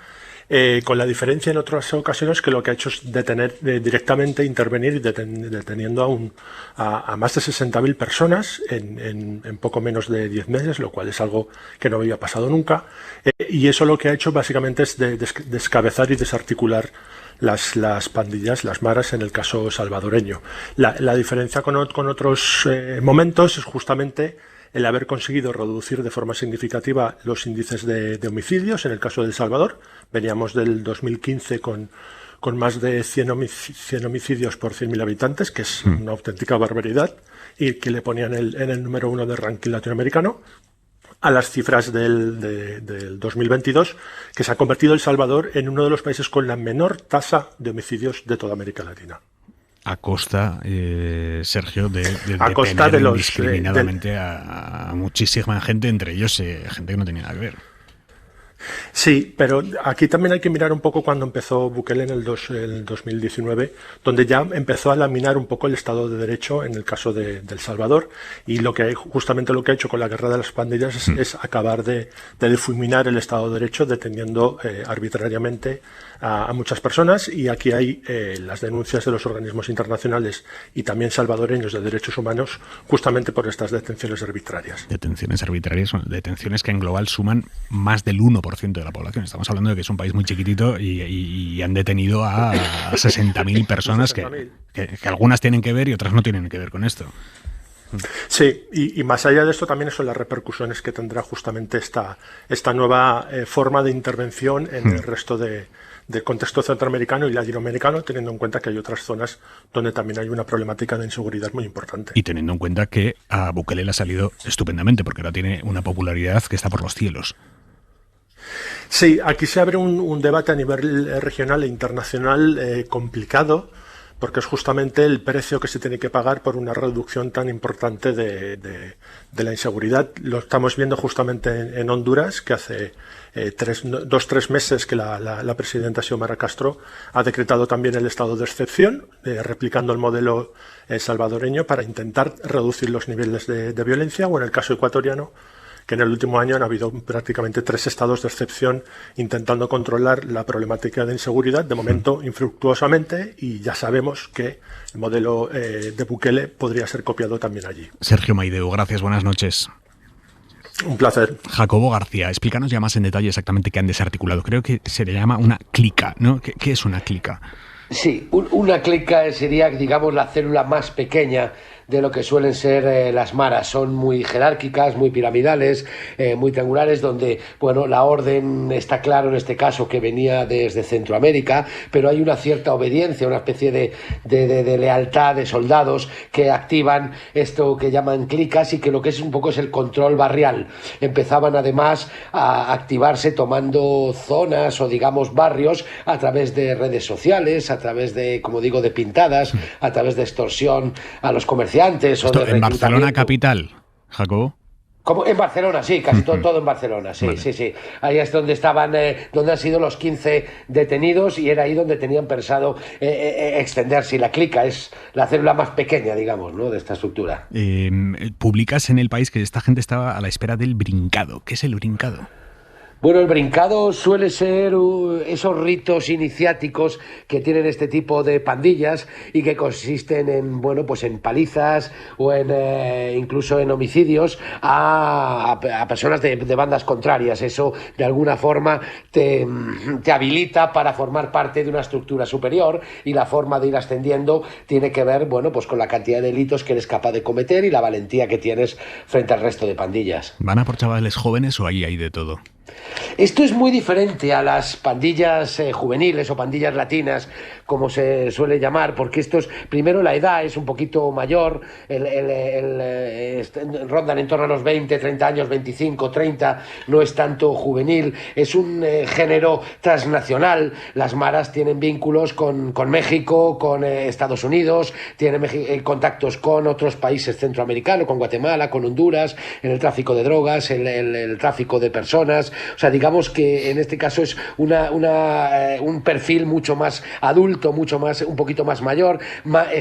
con la diferencia en otras ocasiones que lo que ha hecho es detener directamente, intervenir deteniendo a más de 60.000 personas en poco menos de 10 meses, lo cual es algo que no había pasado nunca. Y eso lo que ha hecho básicamente es descabezar y desarticular las pandillas, las maras, en el caso salvadoreño. La diferencia con otros momentos es justamente el haber conseguido reducir de forma significativa los índices de homicidios. En el caso de El Salvador, veníamos del 2015 con más de 100 homicidios por 100.000 habitantes, que es una auténtica barbaridad, y que le ponían en el número 1 del ranking latinoamericano, a las cifras del 2022, que se ha convertido El Salvador en uno de los países con la menor tasa de homicidios de toda América Latina. A costa, Sergio, de costa detener indiscriminadamente a muchísima gente, entre ellos gente que no tenía nada que ver. Sí, pero aquí también hay que mirar un poco cuando empezó Bukele en el 2019, donde ya empezó a laminar un poco el Estado de Derecho en el caso de El Salvador, y justamente lo que ha hecho con la guerra de las pandillas es acabar de difuminar el Estado de Derecho, deteniendo arbitrariamente a muchas personas. Y aquí hay las denuncias de los organismos internacionales y también salvadoreños de derechos humanos justamente por estas detenciones arbitrarias. Detenciones arbitrarias, detenciones que en global suman más del 1% de la población. Estamos hablando de que es un país muy chiquitito y han detenido a 60.000 personas que algunas tienen que ver y otras no tienen que ver con esto. Sí, y más allá de esto también son las repercusiones que tendrá justamente esta nueva forma de intervención en el resto del contexto centroamericano y latinoamericano, teniendo en cuenta que hay otras zonas donde también hay una problemática de inseguridad muy importante. Y teniendo en cuenta que a Bukele le ha salido estupendamente, porque ahora tiene una popularidad que está por los cielos. Sí, aquí se abre un debate a nivel regional e internacional complicado, porque es justamente el precio que se tiene que pagar por una reducción tan importante de la inseguridad. Lo estamos viendo justamente en Honduras, que hace 2-3 meses que la presidenta Xiomara Castro ha decretado también el estado de excepción, replicando el modelo salvadoreño para intentar reducir los niveles de violencia, o en el caso ecuatoriano, que en el último año han habido prácticamente 3 estados de excepción intentando controlar la problemática de inseguridad, de momento infructuosamente, y ya sabemos que el modelo de Bukele podría ser copiado también allí. Sergio Maideu, gracias, buenas noches. Un placer. Jacobo García, explícanos ya más en detalle exactamente qué han desarticulado. Creo que se le llama una clica, ¿no? ¿Qué es una clica? Sí, una clica sería, digamos, la célula más pequeña de lo que suelen ser las maras. Son muy jerárquicas, muy piramidales, muy triangulares, donde, bueno, la orden está claro en este caso que venía desde Centroamérica, pero hay una cierta obediencia, una especie de lealtad de soldados que activan esto que llaman clicas y que lo que es un poco es el control barrial. Empezaban además a activarse tomando zonas o digamos barrios a través de redes sociales, a través de, como digo, de pintadas, a través de extorsión a los comerciantes. Esto o de en Barcelona capital, Jacobo. Como en Barcelona, sí, casi todo en Barcelona, sí, vale. Sí. Ahí es donde estaban, donde han sido los 15 detenidos y era ahí donde tenían pensado extenderse. Y la clica es la célula más pequeña, digamos, ¿no?, de esta estructura. Publicas en El País que esta gente estaba a la espera del brincado. ¿Qué es el brincado? Bueno, el brincado suele ser esos ritos iniciáticos que tienen este tipo de pandillas y que consisten en, bueno, pues en palizas o en incluso en homicidios a personas de bandas contrarias. Eso de alguna forma te habilita para formar parte de una estructura superior y la forma de ir ascendiendo tiene que ver, bueno, pues con la cantidad de delitos que eres capaz de cometer y la valentía que tienes frente al resto de pandillas. ¿Van a por chavales jóvenes o ahí hay de todo? Esto es muy diferente a las pandillas juveniles o pandillas latinas, como se suele llamar, porque estos, primero la edad es un poquito mayor, rondan en torno a los 20, 30 años, 25, 30, no es tanto juvenil, es un género transnacional. Las maras tienen vínculos con México, con Estados Unidos, tienen contactos con otros países centroamericanos, con Guatemala, con Honduras, en el tráfico de drogas, el tráfico de personas. O sea, digamos que en este caso es un perfil mucho más adulto, un poquito más mayor,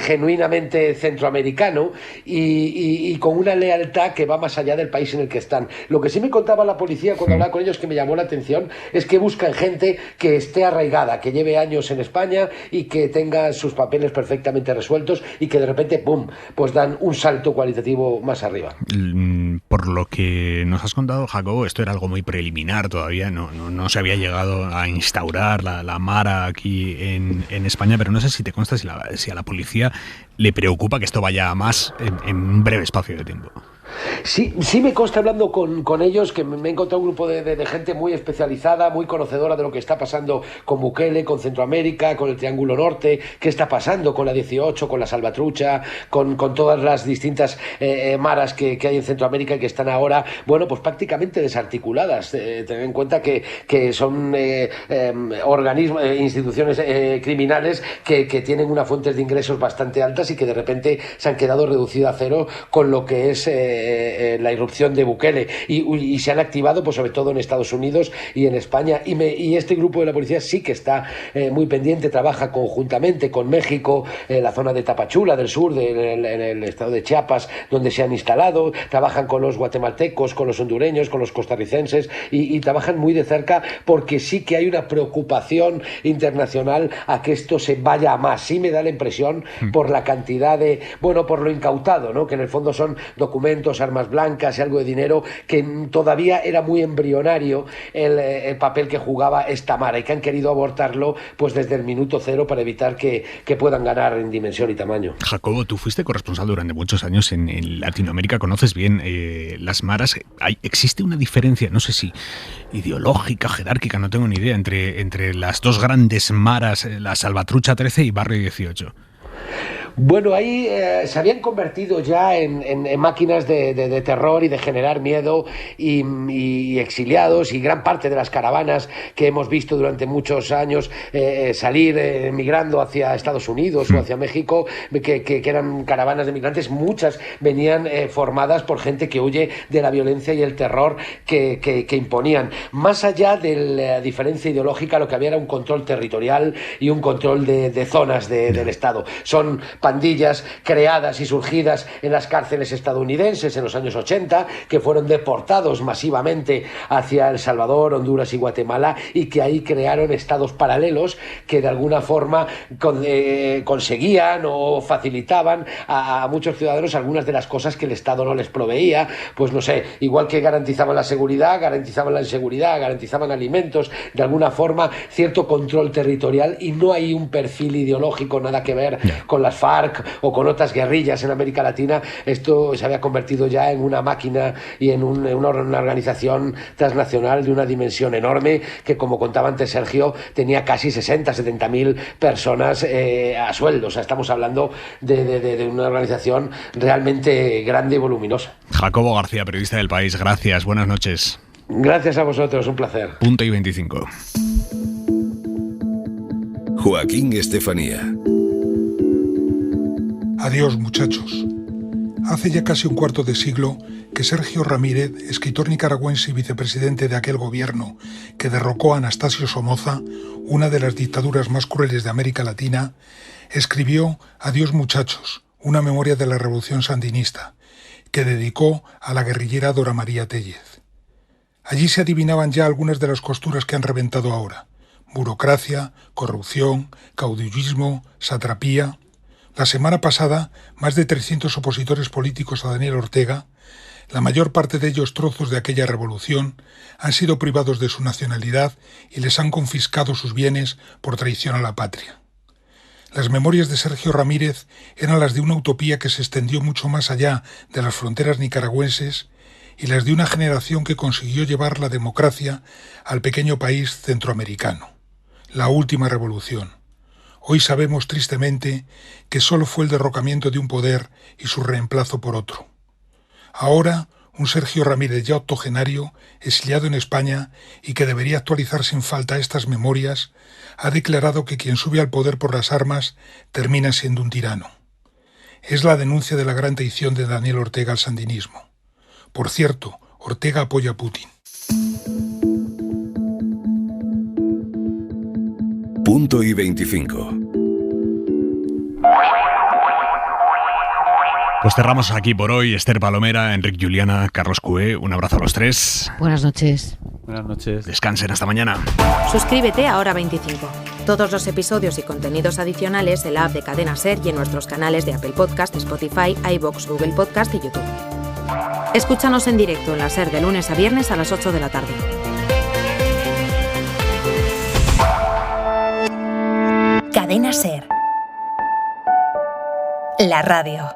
genuinamente centroamericano y con una lealtad que va más allá del país en el que están. Lo que sí me contaba la policía cuando hablaba con ellos, que me llamó la atención, es que buscan gente que esté arraigada, que lleve años en España y que tenga sus papeles perfectamente resueltos y que de repente, ¡pum!, pues dan un salto cualitativo más arriba. Por lo que nos has contado, Jacobo, esto era algo muy preliminar todavía, no se había llegado a instaurar la mara aquí en España, pero no sé si te consta si a la policía le preocupa que esto vaya a más en un breve espacio de tiempo. Sí me consta hablando con ellos que me he encontrado un grupo de gente muy especializada, muy conocedora de lo que está pasando con Bukele, con Centroamérica, con el Triángulo Norte, qué está pasando con la 18, con la Salvatrucha, con todas las distintas maras que hay en Centroamérica y que están ahora, bueno, pues prácticamente desarticuladas. Ten en cuenta que son organismos, instituciones criminales que tienen unas fuentes de ingresos bastante altas y que de repente se han quedado reducidas a cero con lo que es la irrupción de Bukele y se han activado pues sobre todo en Estados Unidos y en España y este grupo de la policía sí que está muy pendiente, trabaja conjuntamente con México, la zona de Tapachula del sur, en el estado de Chiapas, donde se han instalado, trabajan con los guatemaltecos, con los hondureños, con los costarricenses y trabajan muy de cerca porque sí que hay una preocupación internacional a que esto se vaya a más. Sí me da la impresión por la cantidad por lo incautado, ¿no?, que en el fondo son documentos, armas blancas y algo de dinero, que todavía era muy embrionario el papel que jugaba esta mara y que han querido abortarlo pues desde el minuto cero para evitar que puedan ganar en dimensión y tamaño. Jacobo, tú fuiste corresponsal durante muchos años en Latinoamérica, conoces bien las maras. ¿Existe una diferencia, no sé si ideológica, jerárquica, no tengo ni idea, entre las dos grandes maras, la Salvatrucha 13 y Barrio 18? Bueno, ahí se habían convertido ya en máquinas de terror y de generar miedo y exiliados, y gran parte de las caravanas que hemos visto durante muchos años salir migrando hacia Estados Unidos o hacia México, que eran caravanas de migrantes, muchas venían formadas por gente que huye de la violencia y el terror que imponían. Más allá de la diferencia ideológica, lo que había era un control territorial y un control de zonas del Estado. Son pandillas creadas y surgidas en las cárceles estadounidenses en los años 80, que fueron deportados masivamente hacia El Salvador, Honduras y Guatemala, y que ahí crearon estados paralelos que de alguna forma conseguían o facilitaban a muchos ciudadanos algunas de las cosas que el Estado no les proveía. Pues no sé, igual que garantizaban la seguridad, garantizaban la inseguridad, garantizaban alimentos, de alguna forma cierto control territorial, y no hay un perfil ideológico nada que ver con las FARC FARC o con otras guerrillas en América Latina, esto se había convertido ya en una máquina y en una organización transnacional de una dimensión enorme que, como contaba antes Sergio, tenía casi 70.000 personas a sueldo. O sea, estamos hablando de una organización realmente grande y voluminosa. Jacobo García, periodista del País, gracias, buenas noches. Gracias a vosotros, un placer. Punto y 25. Joaquín Estefanía. Adiós, muchachos. Hace ya casi un cuarto de siglo que Sergio Ramírez, escritor nicaragüense y vicepresidente de aquel gobierno que derrocó a Anastasio Somoza, una de las dictaduras más crueles de América Latina, escribió Adiós, muchachos, una memoria de la Revolución Sandinista, que dedicó a la guerrillera Dora María Tellez. Allí se adivinaban ya algunas de las costuras que han reventado ahora: burocracia, corrupción, caudillismo, satrapía. La semana pasada, más de 300 opositores políticos a Daniel Ortega, la mayor parte de ellos trozos de aquella revolución, han sido privados de su nacionalidad y les han confiscado sus bienes por traición a la patria. Las memorias de Sergio Ramírez eran las de una utopía que se extendió mucho más allá de las fronteras nicaragüenses y las de una generación que consiguió llevar la democracia al pequeño país centroamericano. La última revolución. Hoy sabemos tristemente que solo fue el derrocamiento de un poder y su reemplazo por otro. Ahora, un Sergio Ramírez ya octogenario, exiliado en España y que debería actualizar sin falta estas memorias, ha declarado que quien sube al poder por las armas termina siendo un tirano. Es la denuncia de la gran traición de Daniel Ortega al sandinismo. Por cierto, Ortega apoya a Putin. Punto y 25. Pues cerramos aquí por hoy. Esther Palomera, Enric Juliana, Carlos Cué. Un abrazo a los tres. Buenas noches. Buenas noches. Descansen hasta mañana. Suscríbete a Hora 25. Todos los episodios y contenidos adicionales en la app de Cadena SER y en nuestros canales de Apple Podcast, Spotify, iVoox, Google Podcast y YouTube. Escúchanos en directo en la SER de lunes a viernes a las 8 de la tarde. Cadena SER. La radio.